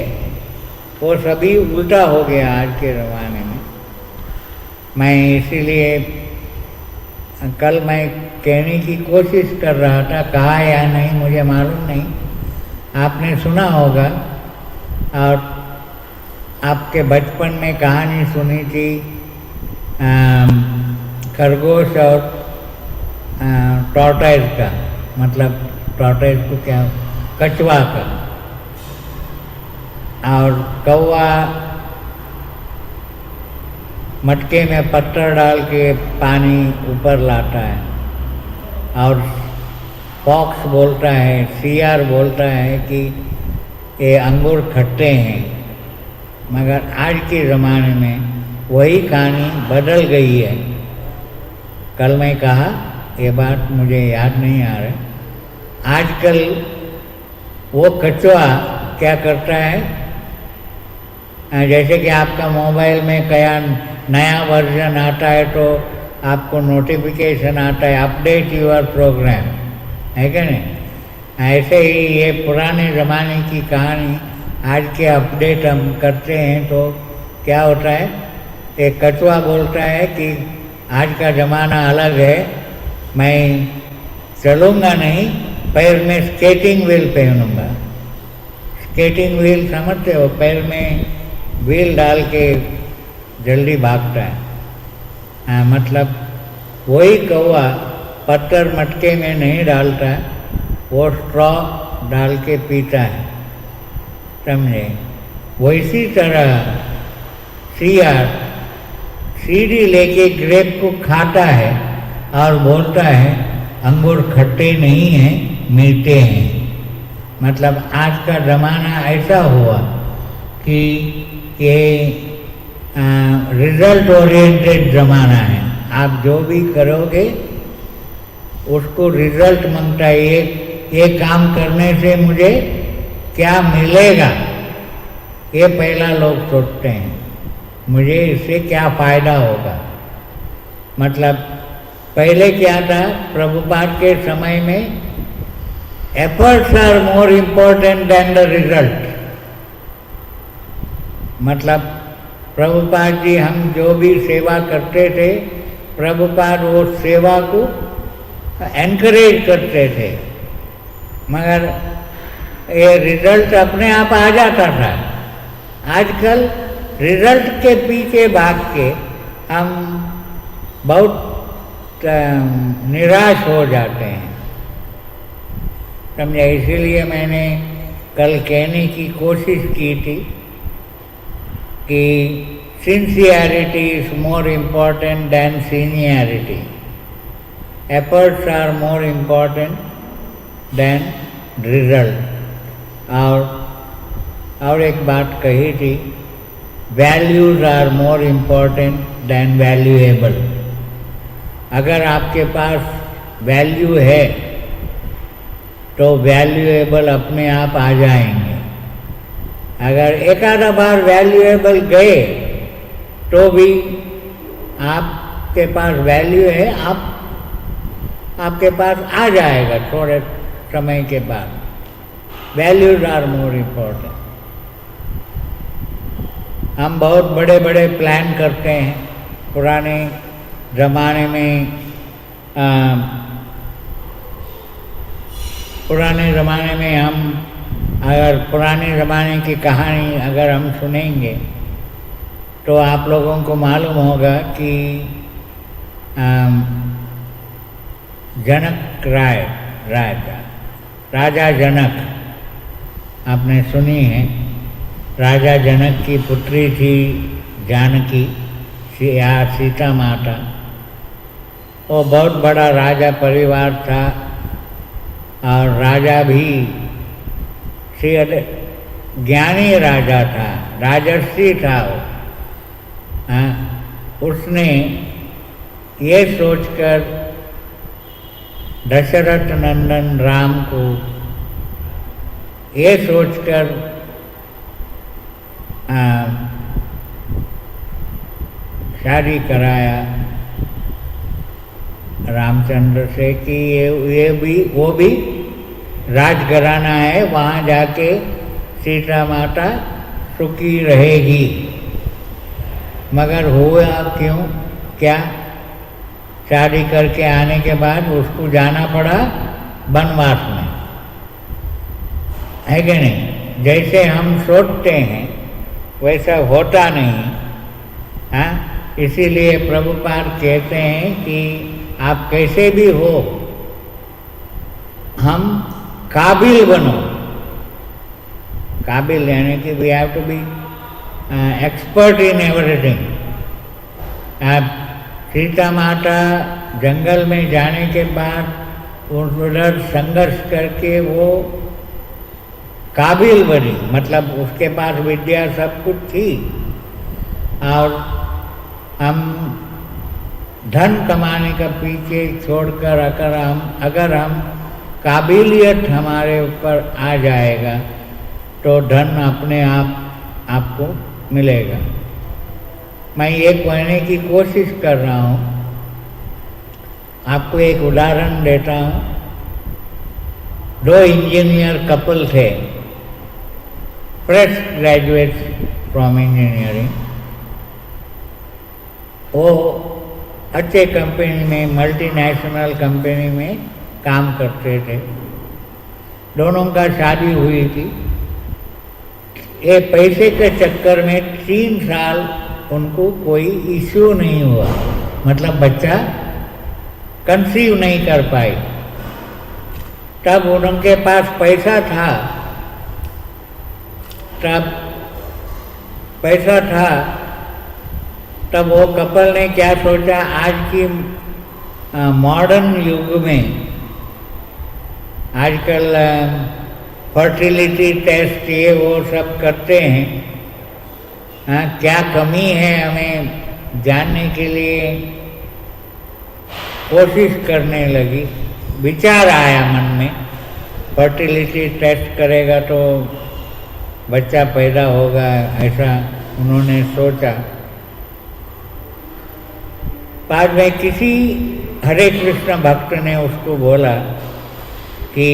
वो सभी उल्टा हो गया आज के ज़माने में। मैं इसीलिए कल मैं कहने की कोशिश कर रहा था, कहा या नहीं मुझे मालूम नहीं, आपने सुना होगा। और आपके बचपन में कहानी सुनी थी खरगोश और टॉर्टोइस का, मतलब टॉर्टोइस को क्या, कछुआ का, और कौवा मटके में पत्थर डाल के पानी ऊपर लाता है, और फॉक्स बोलता है, सियार बोलता है कि ये अंगूर खट्टे हैं। मगर आज के ज़माने में वही कहानी बदल गई है। कल मैं कहा, ये बात मुझे याद नहीं आ रहा। आजकल वो कछुआ क्या करता है, जैसे कि आपका मोबाइल में क्या नया वर्जन आता है तो आपको नोटिफिकेशन आता है, अपडेट योर प्रोग्राम, है क्या नहीं? ऐसे ही ये पुराने ज़माने की कहानी आज के अपडेट हम करते हैं तो क्या होता है, एक कछुआ बोलता है कि आज का ज़माना अलग है, मैं चलूँगा नहीं, पैर में स्केटिंग व्हील पहनूँगा। स्केटिंग व्हील समझते हो, पैर में व्हील डाल के जल्दी भागता है। मतलब वही कौवा पत्थर मटके में नहीं डालता, वो स्ट्रॉ डाल के पीता है, समझे? वैसी तरह सियार सीढ़ी लेके ग्रेप को खाता है और बोलता है अंगूर खट्टे नहीं हैं, मीठे हैं। मतलब आज का ज़माना ऐसा हुआ कि ये रिजल्ट ओरिएंटेड ज़माना है। आप जो भी करोगे उसको रिजल्ट मांगता है। ये काम करने से मुझे क्या मिलेगा, ये पहला लोग सोचते हैं, मुझे इससे क्या फ़ायदा होगा। मतलब पहले क्या था, प्रभुपाद के समय में efforts are more important than the result. मतलब प्रभुपाद जी हम जो भी सेवा करते थे, प्रभुपाद वो सेवा को एनकरेज करते थे, मगर ये रिजल्ट अपने आप आ जाता था। आजकल रिजल्ट के पीछे भाग के हम बहुत निराश हो जाते हैं, समझे? इसीलिए मैंने कल कहने की कोशिश की थी कि sincerity is more important than seniority, efforts are more important than result. और एक बात कही थी, values are more important than valuable. अगर आपके पास वैल्यू है तो वैल्यूएबल अपने आप आ जाएंगे। अगर एक आधा बार वैल्यूएबल गए तो भी आपके पास वैल्यू है, आपके पास आ जाएगा थोड़े समय के बाद। Values are more important. हम बहुत बड़े बड़े प्लान करते हैं। पुराने ज़माने में हम अगर पुराने ज़माने की कहानी अगर हम सुनेंगे तो आप लोगों को मालूम होगा कि जनक राजा जनक आपने सुनी है। राजा जनक की पुत्री थी जानकी या सीता माता। वो बहुत बड़ा राजा परिवार था और राजा भी ज्ञानी राजा था, राजर्षि था वो। उसने ये सोचकर दशरथ नंदन राम को ये सोचकर शादी कराया रामचंद्र से कि वो भी राजघराना है, वहाँ जाके सीता माता सुखी रहेगी। मगर हुआ क्यों क्या? शादी करके आने के बाद उसको जाना पड़ा वनवास में, है कि नहीं? जैसे हम सोचते हैं वैसा होता नहीं। हाँ, इसीलिए प्रभुपाद कहते हैं कि आप कैसे भी हो, हम काबिल बनो। काबिल यानी कि we have to be expert in everything. आप सीता माता जंगल में जाने के बाद उधर संघर्ष करके वो काबिल बनी, मतलब उसके पास विद्या सब कुछ थी। और हम धन कमाने का पीछे छोड़कर अगर हम काबिलियत हमारे ऊपर आ जाएगा तो धन अपने आप आपको मिलेगा। मैं ये कहने की कोशिश कर रहा हूँ, आपको एक उदाहरण देता हूँ। दो इंजीनियर कपल थे, फ्रेश ग्रेजुएट्स फ्रॉम इंजीनियरिंग। वो अच्छे कंपनी में, मल्टीनेशनल कंपनी में काम करते थे। दोनों का शादी हुई थी। ये पैसे के चक्कर में 3 साल उनको कोई इश्यू नहीं हुआ, मतलब बच्चा कंसीव नहीं कर पाई। तब उनके पास पैसा था, तब वो कपल ने क्या सोचा, आज की मॉडर्न युग में आजकल फर्टिलिटी टेस्ट ये वो सब करते हैं। हाँ, क्या कमी है हमें जानने के लिए कोशिश करने लगी। विचार आया मन में, फर्टिलिटी टेस्ट करेगा तो बच्चा पैदा होगा, ऐसा उन्होंने सोचा। बाद में किसी हरे कृष्ण भक्त ने उसको बोला कि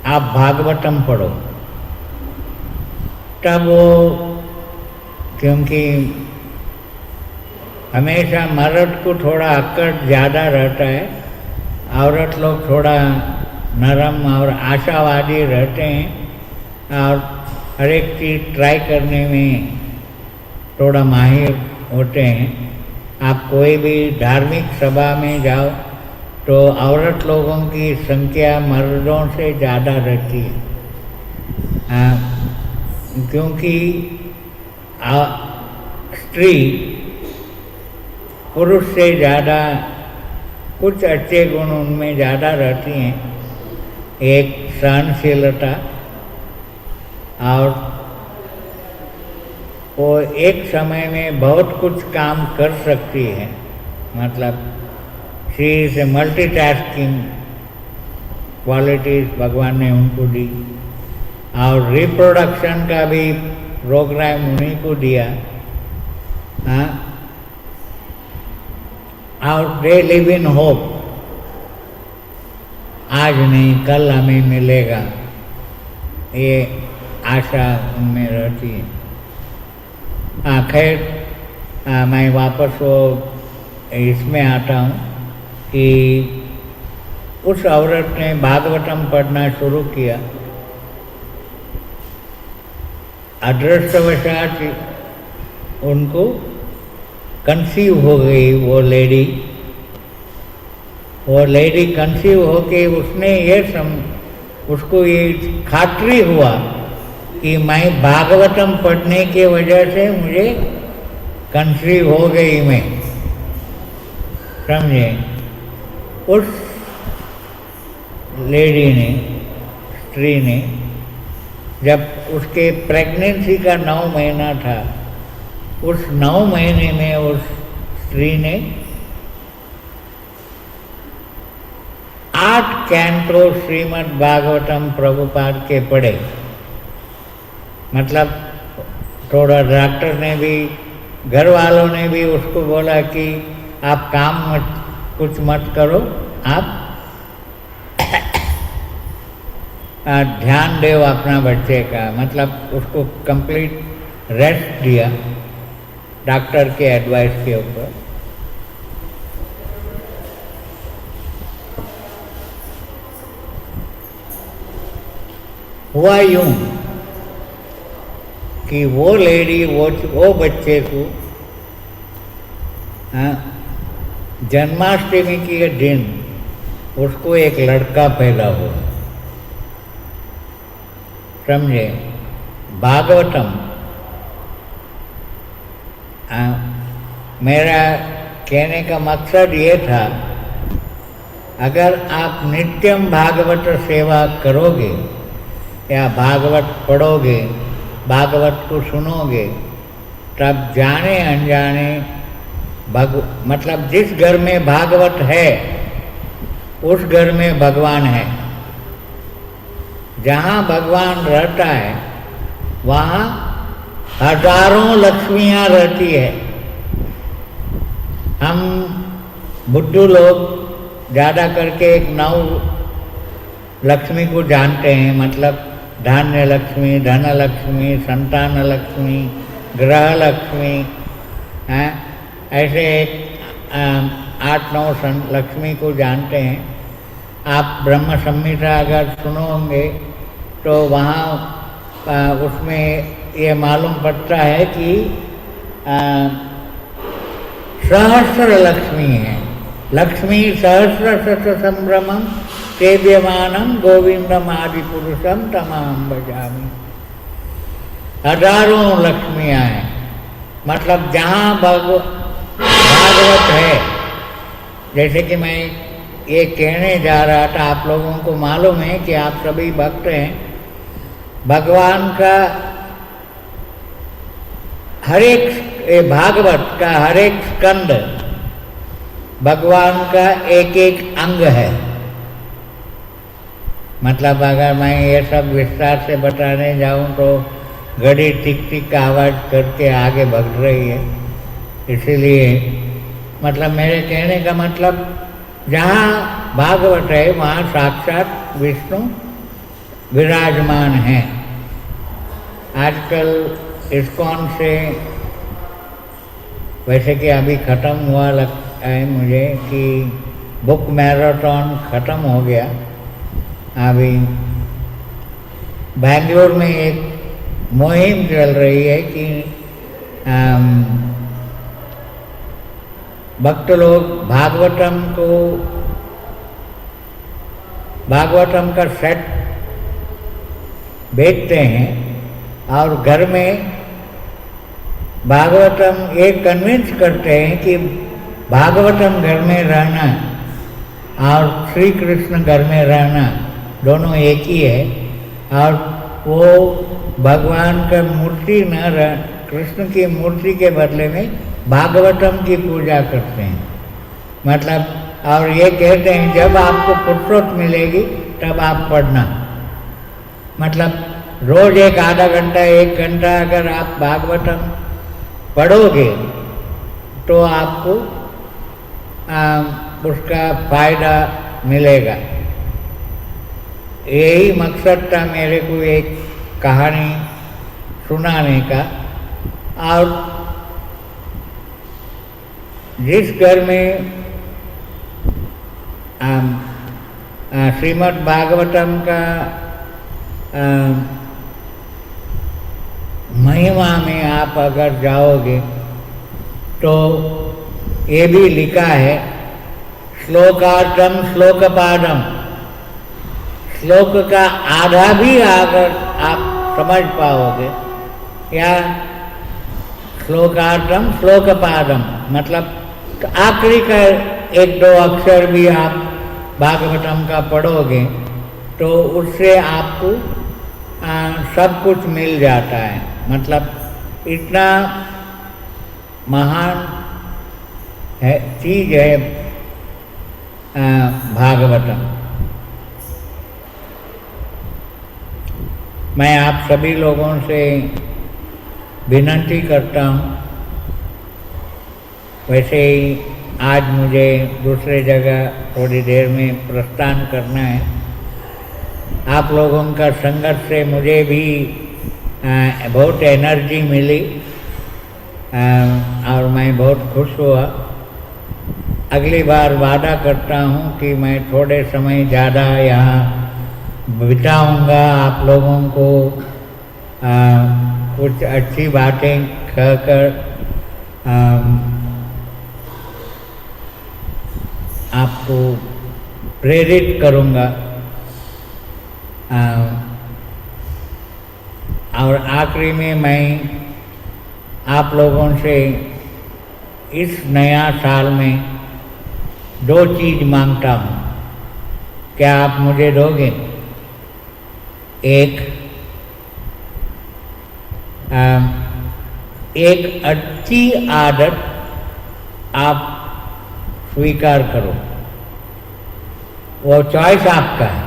आप भागवतम पढ़ो। तब वो, क्योंकि हमेशा मर्द को थोड़ा अक्कड़ ज़्यादा रहता है, औरत लोग थोड़ा नरम और आशावादी रहते हैं और हर एक चीज़ ट्राई करने में थोड़ा माहिर होते हैं। आप कोई भी धार्मिक सभा में जाओ तो औरत लोगों की संख्या मर्दों से ज़्यादा रहती है, क्योंकि स्त्री पुरुष से ज़्यादा कुछ अच्छे गुण उनमें ज़्यादा रहती हैं। एक सहनशीलता, और वो एक समय में बहुत कुछ काम कर सकती है, मतलब she is a multitasking qualities भगवान ने उनको दी। और रिप्रोडक्शन का भी प्रोग्राम उन्हीं को दिया। हाँ, और दे लिव इन होप, आज नहीं कल हमें मिलेगा, ये आशा उनमें रहती है। खैर, मैं वापस वो इसमें आता हूँ कि उस औरत ने भागवतम पढ़ना शुरू किया अदृष्टवशात उनको कंसीव हो गई वो लेडी कंसीव होके उसने उसको ये खातरी हुआ कि मैं भागवतम पढ़ने के वजह से मुझे कंसीव हो गई मैं, समझे। उस लेडी ने, स्त्री ने, जब उसके प्रेगनेंसी का 9 महीना था, उस 9 महीने में उस स्त्री ने 8 कैंटो श्रीमद् भागवतम प्रभुपाद के पढ़े। मतलब थोड़ा डॉक्टर ने भी, घर वालों ने भी उसको बोला कि आप कुछ मत करो, आप ध्यान दो अपना बच्चे का, मतलब उसको कंप्लीट रेस्ट दिया डॉक्टर के एडवाइस के ऊपर। हुआ यूं कि वो लेडी वो बच्चे को जन्माष्टमी के दिन उसको एक लड़का पैदा हुआ, समझे। भागवतम मेरा कहने का मकसद ये था, अगर आप नित्यम भागवत सेवा करोगे या भागवत पढ़ोगे, भागवत को सुनोगे, तब जाने अनजाने मतलब जिस घर में भागवत है उस घर में भगवान है। जहाँ भगवान रहता है वहाँ हजारों लक्ष्मियाँ रहती है। हम बुद्धू लोग ज़्यादा करके एक 9 लक्ष्मी को जानते हैं, मतलब धान्य लक्ष्मी, धन लक्ष्मी, संतान लक्ष्मी, ग्रह लक्ष्मी, हैं, ऐसे 8-9 लक्ष्मी को जानते हैं। आप ब्रह्म संहिता अगर सुनोगे तो वहाँ उसमें ये मालूम पड़ता है कि सहस्र लक्ष्मी है। लक्ष्मी सहस्र शत संभ्रमम सेव्यमानम गोविंदम आदि पुरुषम तमाम भजामि। हजारों लक्ष्मियाँ हैं, मतलब जहाँ भागवत है। जैसे कि मैं ये कहने जा रहा था, आप लोगों को मालूम है कि आप सभी भक्त हैं, भगवान का भागवत का हर एक स्कंद भगवान का एक एक अंग है। मतलब अगर मैं ये सब विस्तार से बताने जाऊं तो घड़ी टिक टिक का आवाज़ करके आगे बढ़ रही है। इसीलिए मतलब मेरे कहने का मतलब, जहाँ भागवत है वहाँ साक्षात विष्णु विराजमान हैं। आजकल इस्कॉन से, वैसे कि अभी ख़त्म हुआ लगता है मुझे कि बुक मैराथन ख़त्म हो गया। अभी बेंगलोर में एक मुहिम चल रही है कि भक्त लोग भागवतम का सेट बेचते हैं और घर में भागवतम ये कन्विंस करते हैं कि भागवतम घर में रहना और श्री कृष्ण घर में रहना दोनों एक ही है। और वो भगवान का मूर्ति न कृष्ण की मूर्ति के बदले में भागवतम की पूजा करते हैं। मतलब और ये कहते हैं जब आपको फुर्सत मिलेगी तब आप पढ़ना। मतलब रोज एक आधा घंटा 1 घंटा अगर आप भागवतम पढ़ोगे तो आपको उसका फायदा मिलेगा। यही मकसद था मेरे को एक कहानी सुनाने का। और जिस घर में श्रीमद् भागवतम का महिमा में आप अगर जाओगे तो ये भी लिखा है, श्लोकार्थम श्लोकपादम, श्लोक का आधा भी अगर आप समझ पाओगे, या श्लोकार्थम श्लोकपादम मतलब आखिरी का एक दो अक्षर भी आप भागवतम का पढ़ोगे तो उससे आपको सब कुछ मिल जाता है। मतलब इतना महान है चीज है भागवतम। मैं आप सभी लोगों से विनती करता हूँ, वैसे ही आज मुझे दूसरे जगह थोड़ी देर में प्रस्थान करना है। आप लोगों का संगत से मुझे भी बहुत एनर्जी मिली और मैं बहुत खुश हुआ। अगली बार वादा करता हूँ कि मैं थोड़े समय ज़्यादा यहाँ बिताऊँगा, आप लोगों को कुछ अच्छी बातें कहकर आपको प्रेरित करूँगा। और आखिरी में मैं आप लोगों से इस नया साल में दो चीज़ मांगता हूँ, क्या आप मुझे दोगे? एक अच्छी आदत आप स्वीकार करो, वो चॉइस आपका है।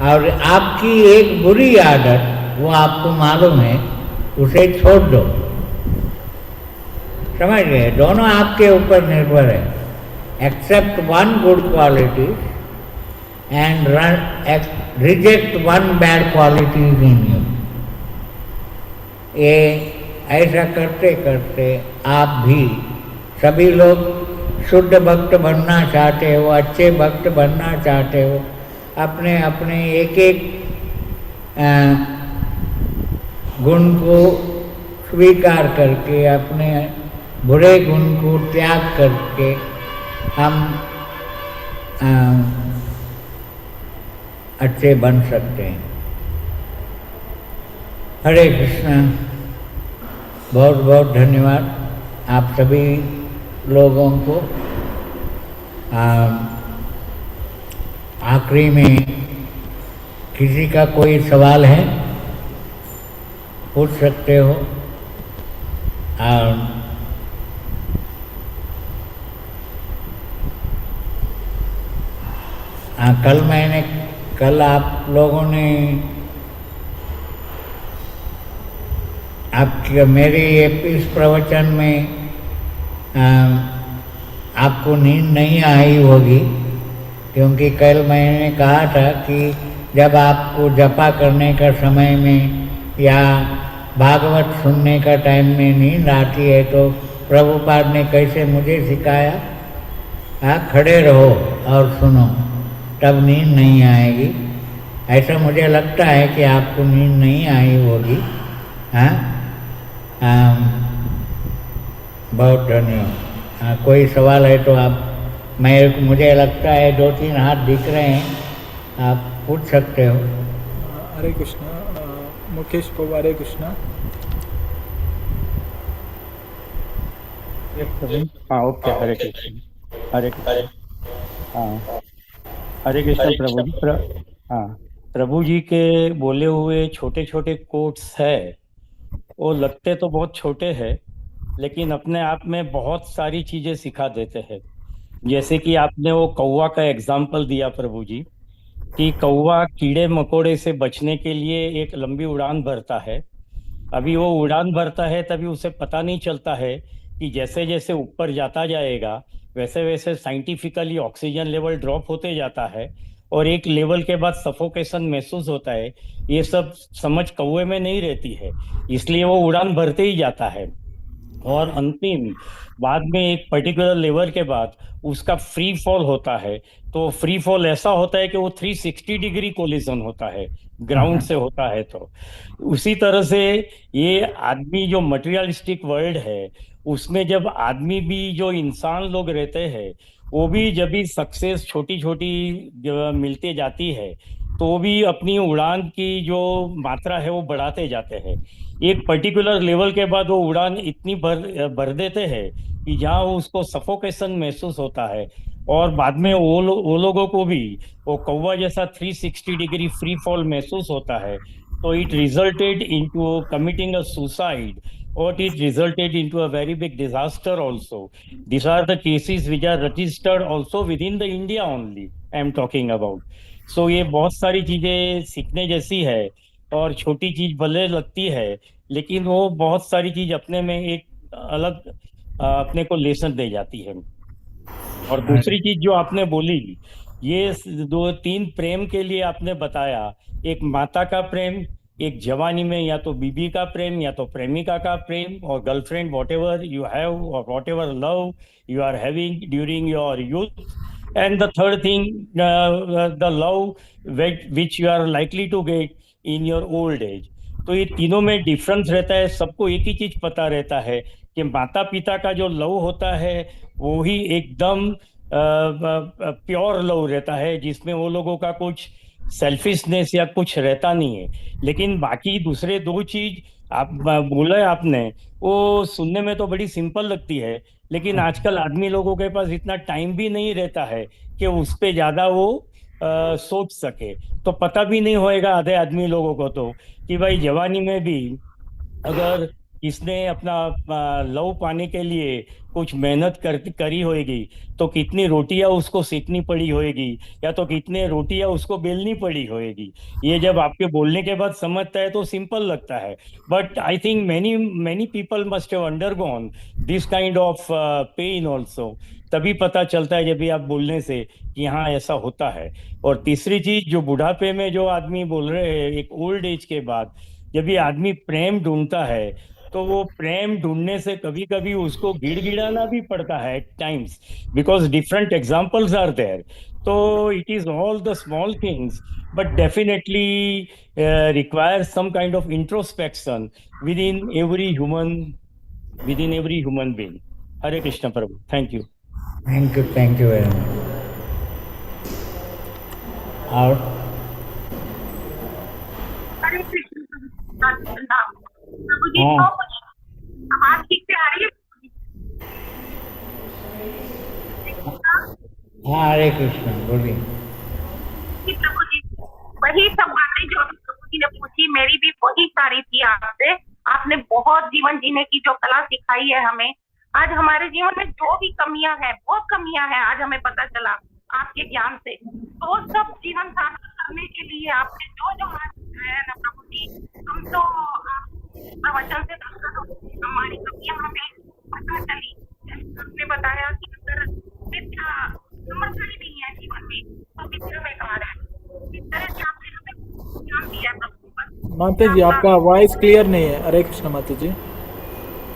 और आपकी एक बुरी आदत वो आपको मालूम है, उसे छोड़ दो। समझ गए? दोनों आपके ऊपर निर्भर है। Except one good quality and reject one bad quality in you. ये ऐसा करते करते आप भी, सभी लोग शुद्ध भक्त बनना चाहते हो, अच्छे भक्त बनना चाहते हो, अपने अपने एक एक गुण को स्वीकार करके, अपने बुरे गुण को त्याग करके हम अच्छे बन सकते हैं। हरे कृष्णा। बहुत बहुत धन्यवाद आप सभी लोगों को। आखिरी में किसी का कोई सवाल है पूछ सकते हो। कल आप लोगों ने आपके मेरे इस प्रवचन में आपको नींद नहीं आई होगी, क्योंकि कल मैंने कहा था कि जब आपको जपा करने का समय में या भागवत सुनने का टाइम में नींद आती है तो प्रभुपाद ने कैसे मुझे सिखाया, खड़े रहो और सुनो, तब नींद नहीं आएगी। ऐसा मुझे लगता है कि आपको नींद नहीं आई होगी। बहुत धन्यवाद। कोई सवाल है तो आप, मुझे लगता है 2-3 हाथ दिख रहे हैं, आप पूछ सकते हो। हरे कृष्णा। मुकेश को हरे कृष्णा। हाँ ओके। हरे कृष्ण। हरे कृष्ण। हाँ हरे कृष्ण प्रभु जी। हाँ प्रभु जी के बोले हुए छोटे छोटे कोट्स है, वो लगते तो बहुत छोटे हैं लेकिन अपने आप में बहुत सारी चीजें सिखा देते हैं। जैसे कि आपने वो कौवा का एग्जाम्पल दिया प्रभु जी, कि कौवा कीड़े मकोड़े से बचने के लिए एक लंबी उड़ान भरता है। अभी वो उड़ान भरता है तभी उसे पता नहीं चलता है कि जैसे जैसे ऊपर जाता जाएगा वैसे वैसे साइंटिफिकली ऑक्सीजन लेवल ड्रॉप होते जाता है और एक लेवल के बाद सफोकेशन महसूस होता है। ये सब समझ कौवे में नहीं रहती है, इसलिए वो उड़ान भरते ही जाता है। और अंतिम बाद में एक पर्टिकुलर लेवल के बाद उसका फ्री फॉल होता है। तो फ्री फॉल ऐसा होता है कि वो 360 डिग्री कोलिजन होता है, ग्राउंड से होता है। तो उसी तरह से ये आदमी जो मटेरियलिस्टिक वर्ल्ड है, उसमें जब आदमी भी जो इंसान लोग रहते हैं, वो भी जब भी सक्सेस छोटी छोटी मिलते जाती है, तो वो भी अपनी उड़ान की जो मात्रा है वो बढ़ाते जाते हैं। एक पर्टिकुलर लेवल के बाद वो उड़ान इतनी भर भर देते हैं कि जहाँ उसको सफोकेशन महसूस होता है। और बाद में वो लोगों को भी वो कौवा जैसा 360 डिग्री फ्री फॉल महसूस होता है। तो it resulted into committing a suicide, और it resulted into a very big disaster also. These are the cases which are registered also within the India only, I am talking about. So ये बहुत सारी चीजें सीखने जैसी है, और छोटी चीज भले लगती है, लेकिन वो बहुत सारी चीज अपने में एक अलग अपने को लेसन दे जाती है। और दूसरी चीज जो आपने बोली, ये दो तीन प्रेम के लिए आपने बताया, एक माता का प्रेम, एक जवानी में या तो बीबी का प्रेम या तो प्रेमिका का प्रेम, और girlfriend whatever you have और whatever love you are having during your youth, and the third thing the love which you are likely to get in your old age. तो ये तीनों में डिफरेंस रहता है। सबको एक ही चीज पता रहता है कि माता पिता का जो लव होता है वो ही एकदम प्योर लव रहता है, जिसमें वो लोगों का कुछ सेल्फिशनेस या कुछ रहता नहीं है। लेकिन बाकी दूसरे दो चीज आप बोले आपने, वो सुनने में तो बड़ी सिंपल लगती है, लेकिन आजकल आदमी लोगों के पास इतना टाइम भी नहीं रहता है कि उस पे ज्यादा वो सोच सके। तो पता भी नहीं होएगा आधे आदमी लोगों को तो, कि भाई जवानी में भी अगर इसने अपना लव पाने के लिए कुछ मेहनत करी होगी, तो कितनी रोटियां उसको सेकनी पड़ी होगी, या तो कितने रोटियां उसको बेलनी पड़ी होगी। ये जब आपके बोलने के बाद समझता है तो सिंपल लगता है, but I think many many people must have undergone this kind of pain also. तभी पता चलता है जब भी आप बोलने से कि हाँ ऐसा होता है। और तीसरी चीज जो बुढ़ापे में जो आदमी बोल रहे हैं, एक ओल्ड एज के बाद जब भी आदमी प्रेम ढूंढता है, तो वो प्रेम ढूंढने से कभी कभी उसको गिड़गिड़ाना भी पड़ता है at times, because different examples are there. तो it is all the small things, but definitely require some kind of introspection within every human, within every human being. Hare Krishna Prabhu, thank you. Thank you very much. और हरे कृष्ण प्रभु जी, हाँ। तो आवाज ठीक से आ रही है? हाँ, हरे कृष्ण बोलिए। जी प्रभु जी, वही सब बातें जो अभी प्रभु जी ने पूछी, मेरी भी वही सारी थी आपसे। आपने बहुत जीवन जीने की जो कला सिखाई है हमें। आज हमारे जीवन में जो भी कमियां हैं, बहुत कमियां हैं, आज हमें पता चला आपके ज्ञान से। तो सब जीवन सार्थक करने के लिए आपने जो जो आज सिखाया ना प्रभु जी, हम तो प्रवचन से हमारी कमियां हमें पता चली। आपने बताया कि अगर विद्या समर्थ ही नहीं है जीवन में, तो विद्या बेकार है। इस तरह से आपने हमें ज्ञान दिया प्रभु पर। माता जी आपका वॉइस क्लियर नहीं है। हरे कृष्ण माता जी,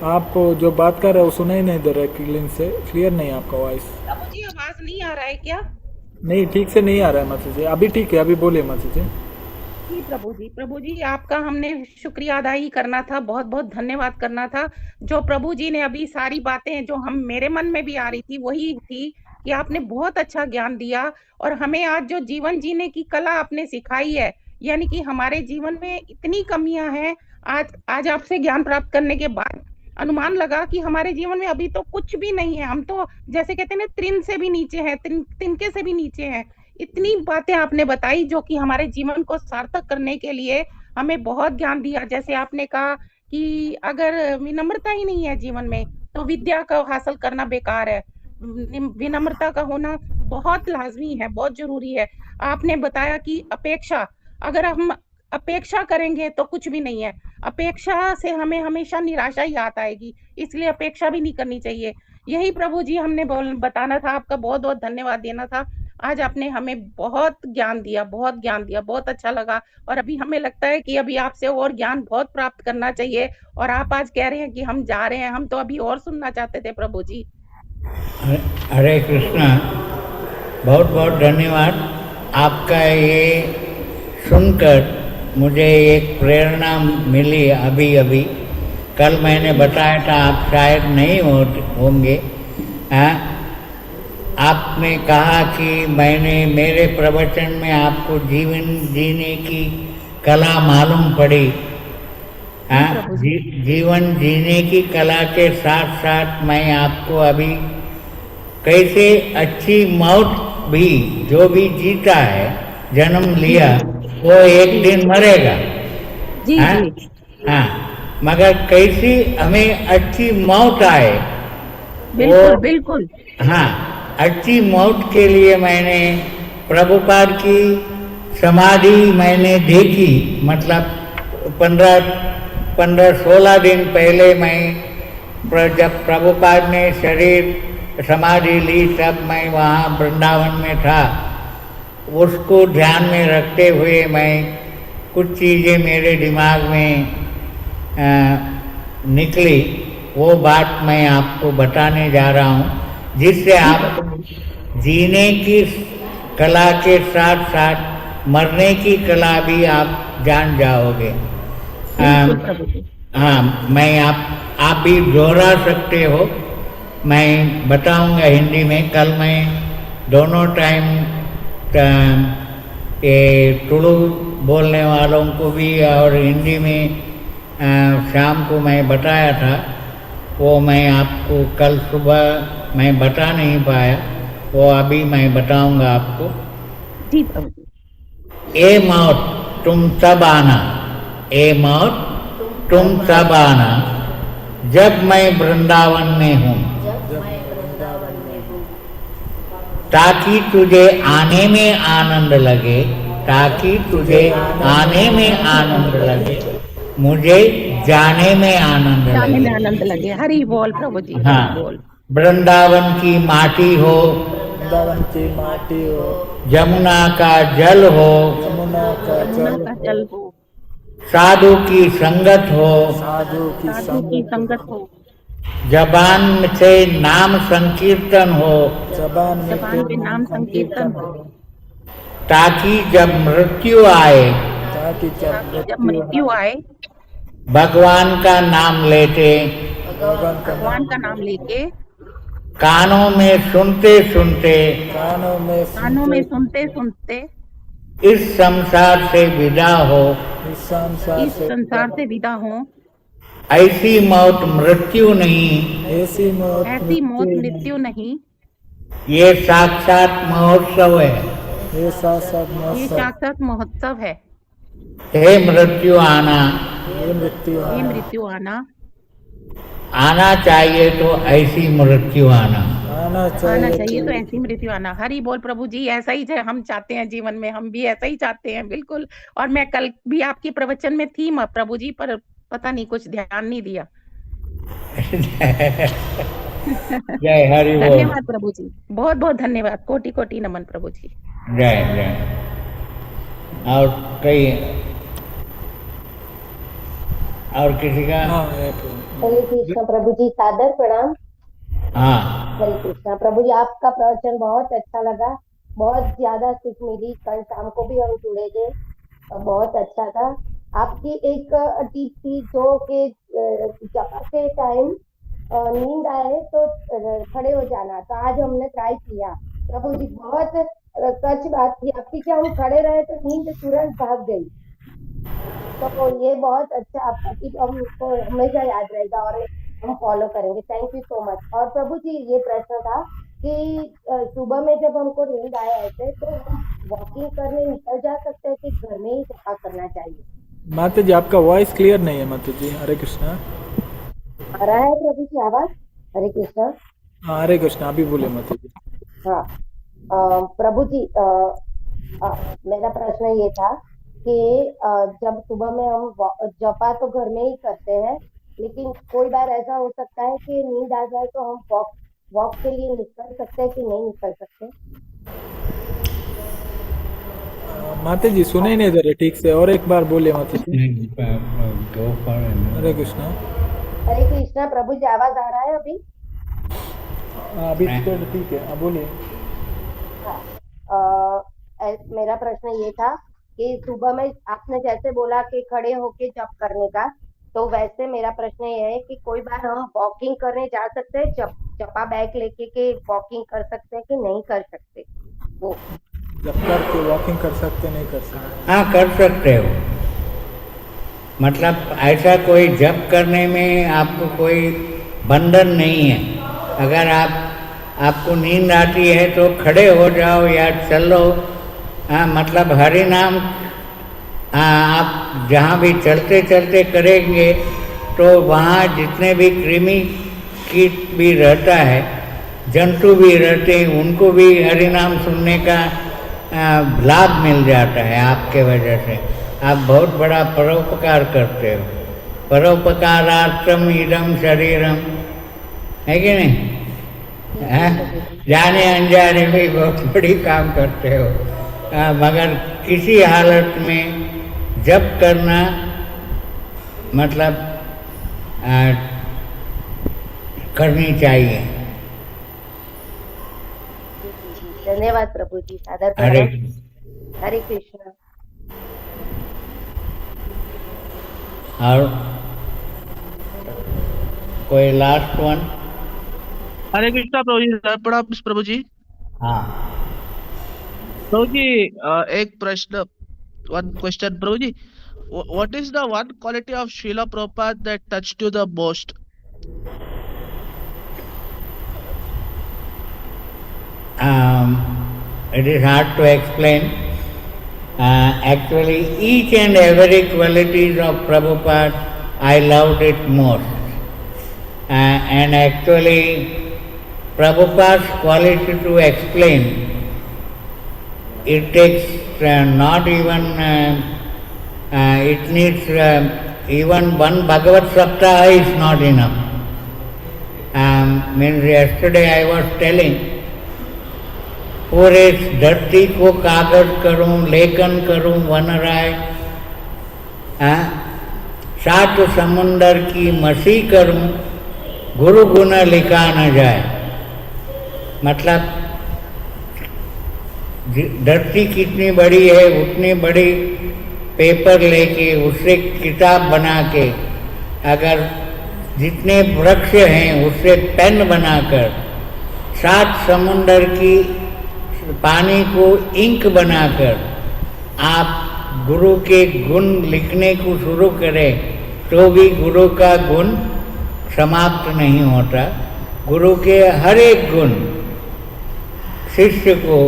आप जो बात कर रहे हो सुनाई नहीं दे रहा है, क्लियर से क्लियर नहीं है आपका वॉइस। प्रभु जी आवाज नहीं आ रहा है क्या? नहीं, ठीक से नहीं आ रहा है माता जी। अभी ठीक है, अभी बोलिए माता जी। जी प्रभु जी आपका हमने शुक्रिया अदा ही करना था, बहुत बहुत धन्यवाद करना था। जो प्रभु जी ने अभी सारी बातें जो हम मेरे मन में भी आ रही थी वही थी कि आपने बहुत अच्छा ज्ञान दिया, और हमें आज जो जीवन जीने की कला आपने सिखाई है, यानी कि हमारे जीवन में इतनी कमियां हैं, आज आपसे ज्ञान प्राप्त करने के बाद अनुमान लगा कि हमारे जीवन में अभी तो कुछ भी नहीं है। हम तो जैसे कहते हैं ना, तृण से भी नीचे हैं, तिनके से भी नीचे हैं। इतनी बातें आपने बताई जो कि हमारे जीवन को सार्थक करने के लिए हमें बहुत ज्ञान दिया। जैसे आपने कहा कि अगर विनम्रता ही नहीं है जीवन में, तो विद्या का हासिल करना बेकार है। विनम्रता का होना बहुत लाजमी है, बहुत जरूरी है। आपने बताया कि अपेक्षा, अगर हम अपेक्षा करेंगे तो कुछ भी नहीं है। अपेक्षा से हमें हमेशा निराशा ही आता आएगी, इसलिए अपेक्षा भी नहीं करनी चाहिए। यही प्रभु जी हमने बताना था, आपका बहुत बहुत धन्यवाद देना था। आज आपने हमें बहुत ज्ञान दिया, बहुत ज्ञान दिया, बहुत अच्छा लगा। और अभी हमें लगता है कि अभी आपसे और ज्ञान बहुत प्राप्त करना चाहिए। और आप आज कह रहे हैं कि हम जा रहे हैं, हम तो अभी और सुनना चाहते थे प्रभु जी। हरे कृष्णा, बहुत बहुत धन्यवाद। आपका ये सुनकर मुझे एक प्रेरणा मिली अभी अभी। कल मैंने बताया था, आप शायद नहीं होंगे। हाँ, आपने कहा कि मैंने मेरे प्रवचन में आपको जीवन जीने की कला मालूम पड़ी। हाँ, जीवन जीने की कला के साथ साथ मैं आपको अभी कैसे अच्छी मौत भी, जो भी जीता है, जन्म लिया, वो एक दिन मरेगा। जी हाँ? जी हाँ, मगर कैसी हमें अच्छी मौत आए, बिल्कुल बिल्कुल। हाँ, अच्छी मौत के लिए मैंने प्रभुपाद की समाधि मैंने देखी। मतलब 15-16 दिन पहले मैं जब प्रभुपाद ने शरीर समाधि ली, तब मैं वहाँ वृंदावन में था। उसको ध्यान में रखते हुए मैं कुछ चीज़ें मेरे दिमाग में निकली, वो बात मैं आपको बताने जा रहा हूँ, जिससे आप जीने की कला के साथ साथ मरने की कला भी आप जान जाओगे। हाँ, मैं आप भी दोहरा सकते हो, मैं बताऊंगा हिंदी में। कल मैं दोनों टाइम ये तुलु बोलने वालों को भी और हिंदी में शाम को मैं बताया था। वो मैं आपको कल सुबह मैं बता नहीं पाया, वो अभी मैं बताऊंगा आपको। जी प्रभु। ए मौत तुम तब आना, ए मौत तुम तब आना, जब मैं वृंदावन में हूँ, ताकि तुझे आने में आनंद लगे, ताकि तुझे आने में आनंद लगे, मुझे जाने में आनंद जाने में लगे। आनंद लगे। हरि बोल प्रभु जी, हाँ, हरि बोल। वृंदावन की माटी हो, वृंदावन की माटी हो, जमुना का जल हो, यमुना का यमुना का जल हो, साधु की संगत हो, साधु की साधु की संगत हो, जबान से नाम संकीर्तन हो, जबान में जबान पे नाम संकीर्तन हो, ताकि जब मृत्यु आए, ताकि जब मृत्यु आए, भगवान का नाम लेते, भगवान का नाम लेके, कानों में सुनते सुनते, कानों में सुनते सुनते इस संसार से विदा हो, इस संसार से विदा हो। ऐसी मौत मृत्यु नहीं, ऐसी मौत मृत्यु नहीं, ये साक्षात महोत्सव है। ये साक्षात महोत्सव, साक्षात महोत्सव है। हे मृत्यु आना, ये मृत्यु आना, आना चाहिए तो ऐसी मृत्यु आना, आना चाहिए तो ऐसी मृत्यु आना। हरि बोल प्रभु जी, ऐसा ही हम चाहते हैं जीवन में, हम भी ऐसा ही चाहते हैं, बिल्कुल। और मैं कल भी आपके प्रवचन में थी प्रभु जी, पर पता नहीं कुछ ध्यान नहीं दिया। जय हरि बोल। धन्यवाद प्रभु जी, बहुत बहुत धन्यवाद, कोटि कोटि नमन प्रभु जी। जय जय। और कई और किसी का? हरे कृष्णा प्रभु जी, सादर प्रणाम। हाँ, हरे कृष्णा प्रभु जी, आपका प्रवचन बहुत अच्छा लगा, बहुत ज्यादा सीख मिली। कल शाम को भी हम जुड़े थे, बहुत अच्छा था। आपकी एक टिप थी जो कि जपाते टाइम नींद आए तो खड़े हो जाना, तो आज हमने ट्राई किया। प्रभु जी, बहुत सच बात थी आपकी कि हम खड़े रहे तो नींद तुरंत भाग गई। तो ये बहुत अच्छा आपका टिप हमको हमेशा याद रहेगा और हम फॉलो करेंगे। Thank you so much. और प्रभु जी, ये प्रश्न था कि सुबह में जब हमको नींद आए ऐसे, तो हम वॉकिंग करने निकल जा सकते हैं कि घर में ही सफा करना चाहिए? माता जी, आपका वॉइस क्लियर नहीं है माता जी। हरे कृष्णा। आ रहा है प्रभु जी आवाज? हरे कृष्णा। हाँ, हरे कृष्णा, अभी बोले माता जी। हाँ प्रभु जी, मेरा प्रश्न ये था कि जब सुबह में हम जपा तो घर में ही करते हैं, लेकिन कोई बार ऐसा हो सकता है कि नींद आ जाए तो हम वॉक के लिए निकल सकते हैं कि नहीं निकल सकते? माता जी सुने नहीं दे रहे ठीक से, और एक बार बोलिए माता जी। दो पर हरे कृष्णा। हरे कृष्णा प्रभु जी, आवाज आ रहा है अभी? अभी तो ठीक है, बोलिए। हाँ, मेरा प्रश्न ये था कि सुबह में आपने जैसे बोला कि खड़े होके जप करने का, तो वैसे मेरा प्रश्न ये है कि कोई बार हम वॉकिंग करने जा सकते हैं, जपा बैग लेके के वॉकिंग कर सकते हैं कि नहीं कर सकते? वो जब करके वॉकिंग कर सकते नहीं कर सकते? हाँ, कर सकते हो। मतलब ऐसा कोई जप करने में आपको कोई बंधन नहीं है। अगर आपको नींद आती है तो खड़े हो जाओ या चलो। हाँ, मतलब हरि नाम आप जहाँ भी चलते चलते करेंगे तो वहाँ जितने भी कृमि कीट भी रहता है, जंतु भी रहते हैं, उनको भी हरि नाम सुनने का लाभ मिल जाता है आपके वजह से। आप बहुत बड़ा परोपकार करते हो। परोपकारार्थम इदम शरीरम, है कि नहीं? है? जाने अनजाने भी बहुत बड़ी काम करते हो। मगर किसी हालत में जप करना मतलब करनी चाहिए। धन्यवाद प्रभु जी, सादर हरे प्रणाम। हरे कृष्णा। और कोई लास्ट वन? हरे कृष्णा प्रभु जी, प्रणाम प्रभु जी। हाँ, प्रभु जी, एक प्रश्न, वन क्वेश्चन प्रभु जी। What is the one quality of Srila Prabhupada that touched you the most? It is hard to explain. Actually, each and every qualities of Prabhupada, I loved it most. And actually, Prabhupada's quality to explain, it takes not even, it needs even one Bhagavad Saptaha is not enough. Means yesterday I was telling, पूरे धरती को कागज करूं, लेखन करूं, वनराय, 7 समुंदर की मसी करूं, गुरु गुण लिखा न जाए। मतलब धरती कितनी बड़ी है, उतनी बड़ी पेपर लेके उससे किताब बना के, अगर जितने वृक्ष हैं उससे पेन बनाकर 7 समुंदर की पानी को इंक बनाकर आप गुरु के गुण लिखने को शुरू करें तो भी गुरु का गुण समाप्त नहीं होता। गुरु के हर एक गुण शिष्य को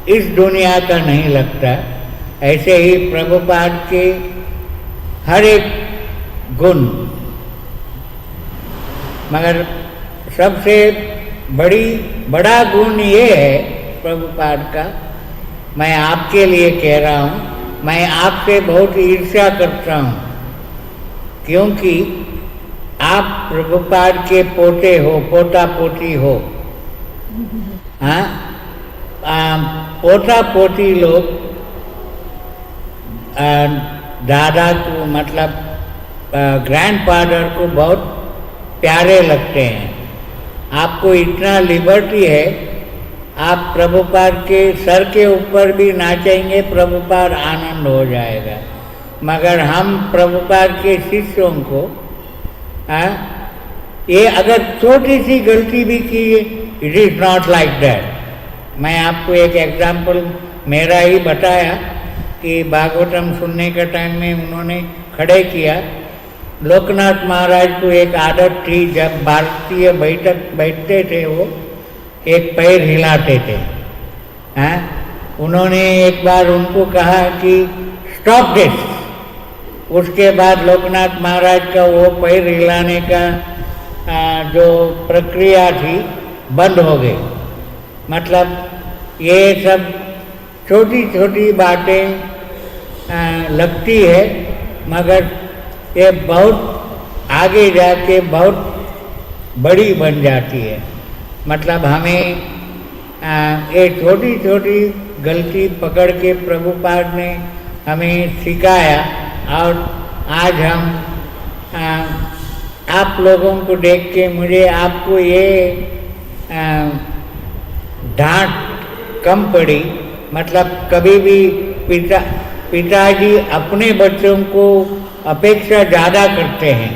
इस दुनिया का नहीं लगता। ऐसे ही प्रभुपाद के हर एक गुण, मगर सबसे बड़ा गुण ये है प्रभुपाद का, मैं आपके लिए कह रहा हूँ, मैं आपसे बहुत ईर्ष्या करता हूँ, क्योंकि आप प्रभुपाद के पोते हो, पोता पोती हो। हाँ, पोता पोती लोग दादा को, मतलब ग्रैंडफादर को बहुत प्यारे लगते हैं। आपको इतना लिबर्टी है, आप प्रभुपाद के सर के ऊपर भी नाचेंगे, प्रभुपाद आनंद हो जाएगा। मगर हम प्रभुपाद के शिष्यों को ये अगर छोटी सी गलती भी की, it is not like that. मैं आपको एक एग्जाम्पल मेरा ही बताया कि भागवतम सुनने के टाइम में उन्होंने खड़े किया। लोकनाथ महाराज को एक आदत थी, जब भारतीय बैठक बैठते थे वो एक पैर हिलाते थे। उन्होंने एक बार उनको कहा कि स्टॉप दिस। उसके बाद लोकनाथ महाराज का वो पैर हिलाने का जो प्रक्रिया थी बंद हो गई। मतलब ये सब छोटी छोटी बातें लगती है, मगर ये बहुत आगे जाके बहुत बड़ी बन जाती है। मतलब हमें ये छोटी छोटी गलती पकड़ के प्रभुपाद ने हमें सिखाया और आज हम आप लोगों को देख के मुझे आपको ये डांट कम पड़ी। मतलब कभी भी पिताजी अपने बच्चों को अपेक्षा ज़्यादा करते हैं,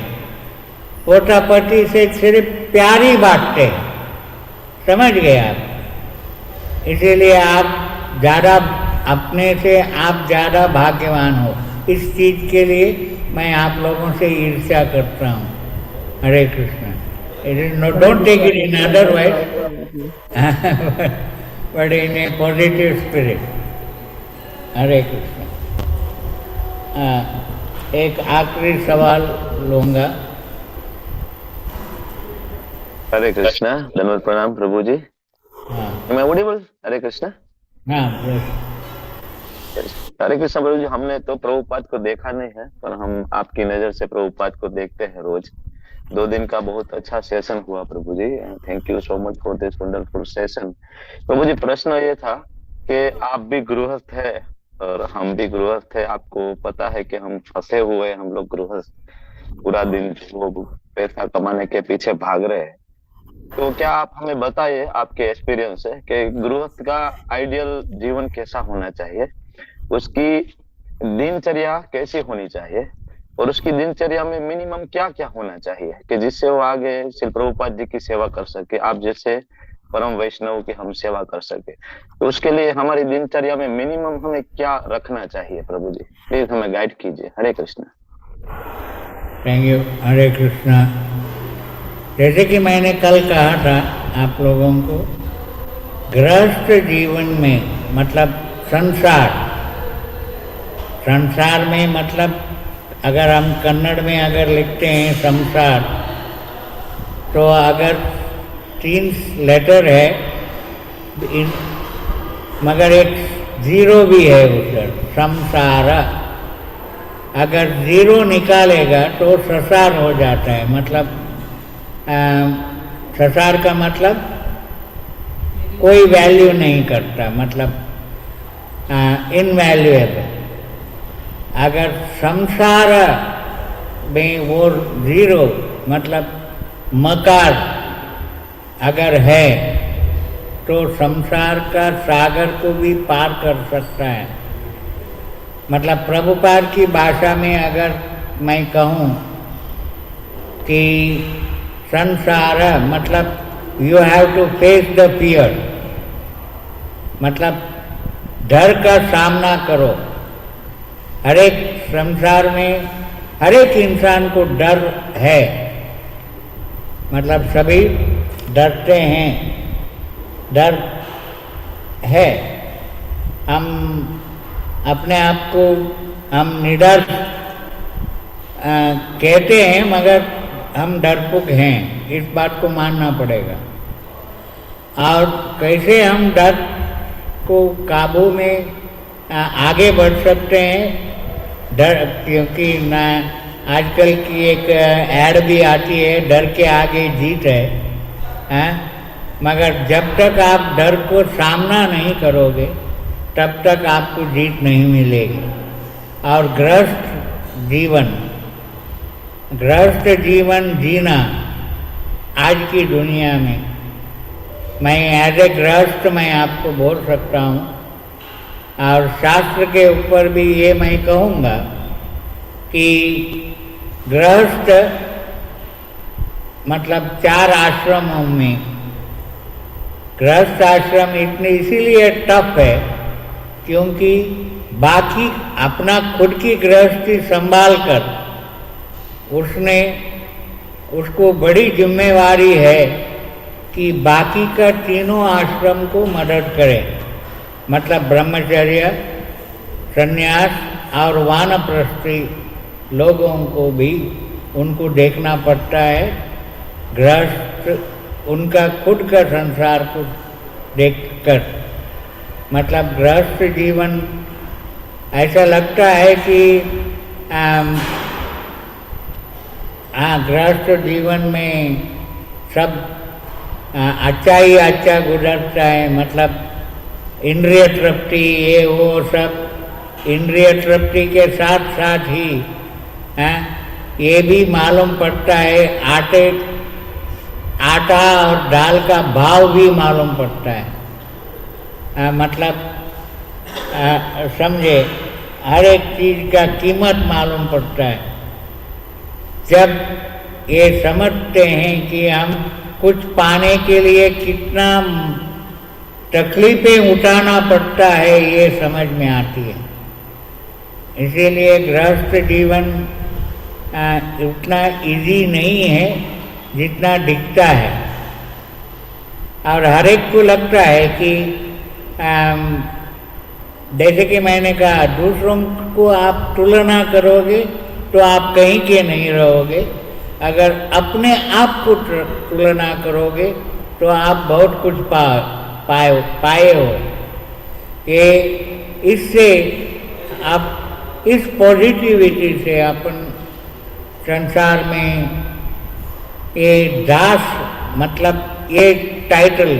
पोतापति से सिर्फ प्यार ही बांटते हैं, समझ गए आप। इसीलिए आप ज़्यादा अपने से आप ज़्यादा भाग्यवान हो। इस चीज़ के लिए मैं आप लोगों से ईर्ष्या करता हूँ। हरे Krishna. It is no, don't take it in other ways, but in a positive spirit. हरे कृष्णा। एक आखिरी सवाल लूंगा। हरे कृष्णा, धन्यवाद, प्रणाम प्रभु जी। हाँ मैं ऑडिबल? हरे कृष्णा। हाँ हरे कृष्णा प्रभु जी, हमने तो प्रभुपाद को देखा नहीं है, पर हम आपकी नजर से प्रभुपाद को देखते हैं रोज। 2 दिन का बहुत अच्छा सेशन हुआ Prabhu ji. Thank you so much for this wonderful session. Prabhu ji, प्रश्न ये था कि आप भी गृहस्थ है और हम भी गृहस्थ है। आपको पता है कि हम फंसे हुए, हम लोग गृहस्थ पूरा दिन वो पैसा कमाने के पीछे भाग रहे हैं। तो क्या आप हमें बताइए, आपके एक्सपीरियंस से, कि गृहस्थ का आइडियल जीवन कैसा होना चाहिए, उसकी दिनचर्या कैसी होनी चाहिए, और उसकी दिनचर्या में मिनिमम क्या क्या होना चाहिए कि जिससे वो आगे श्री प्रभुपाद जी की सेवा कर सके, आप जैसे परम वैष्णव की हम सेवा कर सके। तो उसके लिए हमारी दिनचर्या में मिनिमम हमें क्या रखना चाहिए प्रभु जी, प्लीज हमें गाइड कीजिए। हरे कृष्णा। Thank you. हरे कृष्णा। जैसे कि मैंने कल कहा था आप लोगों को, गृहस्थ जीवन में मतलब संसार में मतलब अगर हम कन्नड़ में अगर लिखते हैं संसार, तो अगर 3 लेटर है मगर एक 0 भी है उधर, संसार। अगर 0 निकालेगा तो ससार हो जाता है। मतलब ससार का मतलब कोई वैल्यू नहीं करता, मतलब इनवैल्यूएबल। अगर संसार में वो 0 मतलब मकार अगर है तो संसार का सागर को भी पार कर सकता है। मतलब प्रभुपाद की भाषा में अगर मैं कहूँ कि संसार मतलब you have to face the fear, मतलब डर का सामना करो। हर एक संसार में हर एक इंसान को डर है, मतलब सभी डरते हैं, डर है। हम अपने आप को हम निडर कहते हैं मगर हम डरपोक हैं, इस बात को मानना पड़ेगा। और कैसे हम डर को काबू में आगे बढ़ सकते हैं, डर, क्योंकि ना आजकल की एक ऐड भी आती है, डर के आगे जीत है। मगर जब तक आप डर को सामना नहीं करोगे तब तक आपको जीत नहीं मिलेगी। और गृहस्थ जीवन जीना आज की दुनिया में, मैं एज ए गृहस्थ मैं आपको बोल सकता हूँ, और शास्त्र के ऊपर भी ये मैं कहूँगा कि गृहस्थ मतलब 4 आश्रमों में गृहस्थ आश्रम इतने इसीलिए टफ है क्योंकि बाकी अपना खुद की गृहस्थी संभाल कर उसको बड़ी जिम्मेवारी है कि बाकी का तीनों आश्रम को मदद करे। मतलब ब्रह्मचर्य, संन्यास और वानप्रस्थी लोगों को भी उनको देखना पड़ता है। गृहस्थ उनका खुद का संसार को देखकर, मतलब गृहस्थ जीवन ऐसा लगता है कि गृहस्थ जीवन में सब अच्छा ही अच्छा गुजरता है। मतलब इंद्रिय तृप्ति ये वो सब इंद्रिय तृप्ति के साथ साथ ही ये भी मालूम पड़ता है आटा और दाल का भाव भी मालूम पड़ता है। मतलब समझे, हर एक चीज का कीमत मालूम पड़ता है। जब ये समझते हैं कि हम कुछ पाने के लिए कितना तकलीफें उठाना पड़ता है, ये समझ में आती है। इसीलिए गृहस्थ जीवन उतना इजी नहीं है जितना दिखता है। और हर एक को लगता है कि जैसे कि मैंने कहा, दूसरों को आप तुलना करोगे तो आप कहीं के नहीं रहोगे। अगर अपने आप को तुलना करोगे तो आप बहुत कुछ पाए हो। ये इससे आप इस पॉजिटिविटी से अपन संसार में ये दास, मतलब ये टाइटल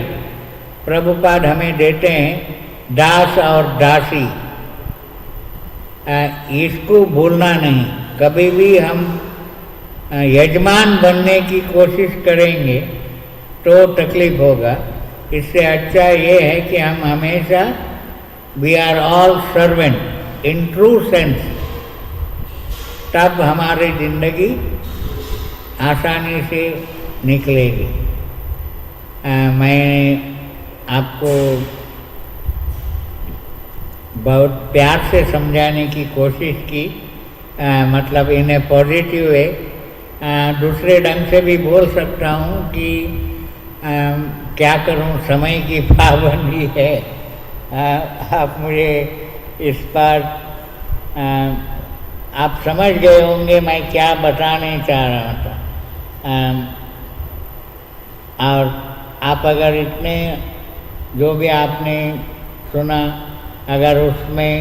प्रभुपाद हमें देते हैं, दास और दासी, इसको भूलना नहीं। कभी भी हम यजमान बनने की कोशिश करेंगे तो तकलीफ होगा। इससे अच्छा ये है कि हम हमेशा we are all servant in true sense, तब हमारी जिंदगी आसानी से निकलेगी। मैं आपको बहुत प्यार से समझाने की कोशिश की, मतलब इन्हें पॉजिटिव वे। दूसरे ढंग से भी बोल सकता हूँ कि क्या करूँ, समय की पाबंदी है। आप मुझे इस पर आप समझ गए होंगे मैं क्या बताने चाह रहा था। और आप अगर इतने जो भी आपने सुना, अगर उसमें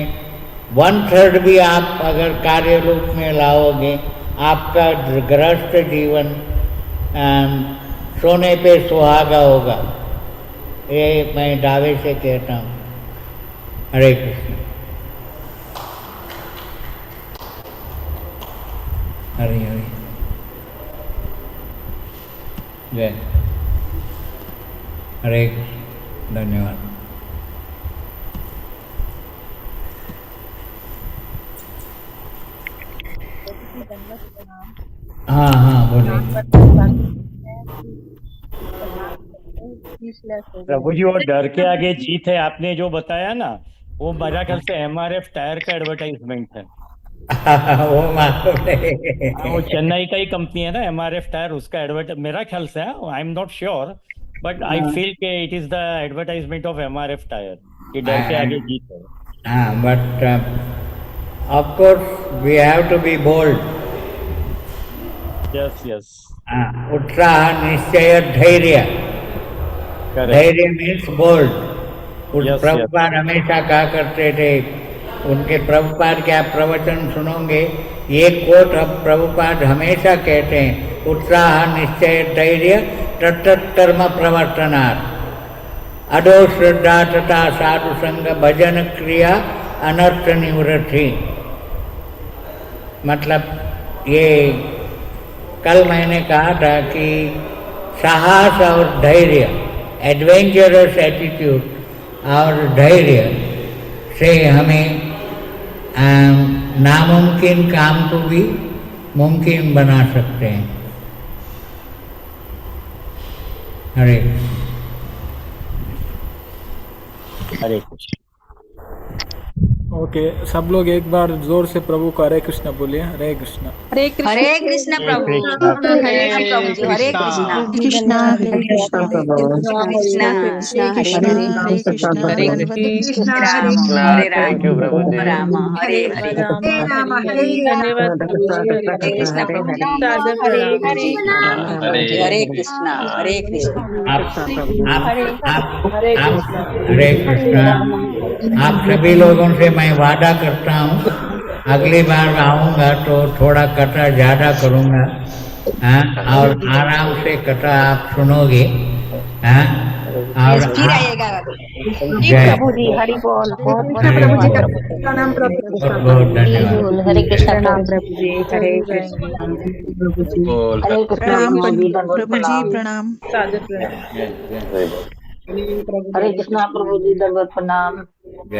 1/3 भी आप अगर कार्य रूप में लाओगे, आपका गृहस्थ जीवन सोने पे सुहागा होगा। ये मैं दावे से कहता हूँ। हरे कृष्ण। हरि हरि जय। हरे कृष्ण। धन्यवाद। हाँ हाँ बोलिए। प्रभु जी, वो डर के आगे जीत है, आपने जो बताया ना, वो मेरा ख्याल से MRF टायर का एडवर्टाइजमेंट है। वो मालूम नहीं। वो चेन्नई का ही कंपनी है ना, MRF टायर, उसका एडवर्टाइज मेरा ख्याल से, I am not sure, but I feel के it is the advertisement of MRF tyre कि डर के आगे जीत है। हाँ, but of course we have to be bold. Yes yes. उत्साह, निश्चय, धैर्य। धैर्य मीन्स बोल्ड। प्रभुपाद हमेशा कहा करते थे, उनके प्रभुपाद के आप प्रवचन सुनोगे, ये कोट अब प्रभुपाद हमेशा कहते हैं, उत्साह, निश्चय, धैर्य, तत्कर्म प्रवर्तनात्, अडो श्रद्धा तथा साधु संग, भजन क्रिया, अनर्थ निवृत्ति। मतलब ये कल मैंने कहा था कि साहस और धैर्य, एडवेंचरस एटीट्यूड और धैर्य से हमें नामुमकिन काम को भी मुमकिन बना सकते हैं। हरे हरे कृष्ण। ओके, सब लोग एक बार जोर से प्रभु को हरे कृष्ण बोलिए। हरे कृष्ण। हरे कृष्ण प्रभु। हरे कृष्ण प्रभु जी। हरे कृष्ण कृष्ण कृष्ण कृष्ण कृष्ण हरे हरे कृष्ण हरे कृष्ण हरे राम थैंक यू प्रभु जी। राम हरे हरे धन्यवाद प्रभु जी। हरे कृष्ण प्रभु जी। हरे कृष्ण हरे कृष्ण हरे कृष्ण। आप सभी लोगों से मैं वादा करता हूँ, अगली बार आऊँगा तो थोड़ा कथा ज़्यादा करूँगा। हाँ, और आराम से कथा आप सुनोगे। हाँ, और फिर आइएगा जी जय प्रभु जी, हरि बोल, बहुत बहुत हरे धन्यवाद कृष्ण। प्रभु जी। प्रणाम प्रभु बहुत बहुत धन्यवाद। हरे कृष्ण प्रणाम प्रभु प्रभु जी, हरे कृष्ण। हरे कृष्ण प्रणाम प्रभु जी, दंडवत प्रभु जी प्रणाम। प्रणाम सादर प्रणाम। जय जय हरि बोल। हरे कृष्ण प्रभु जी, दंडवत प्रणाम। जय।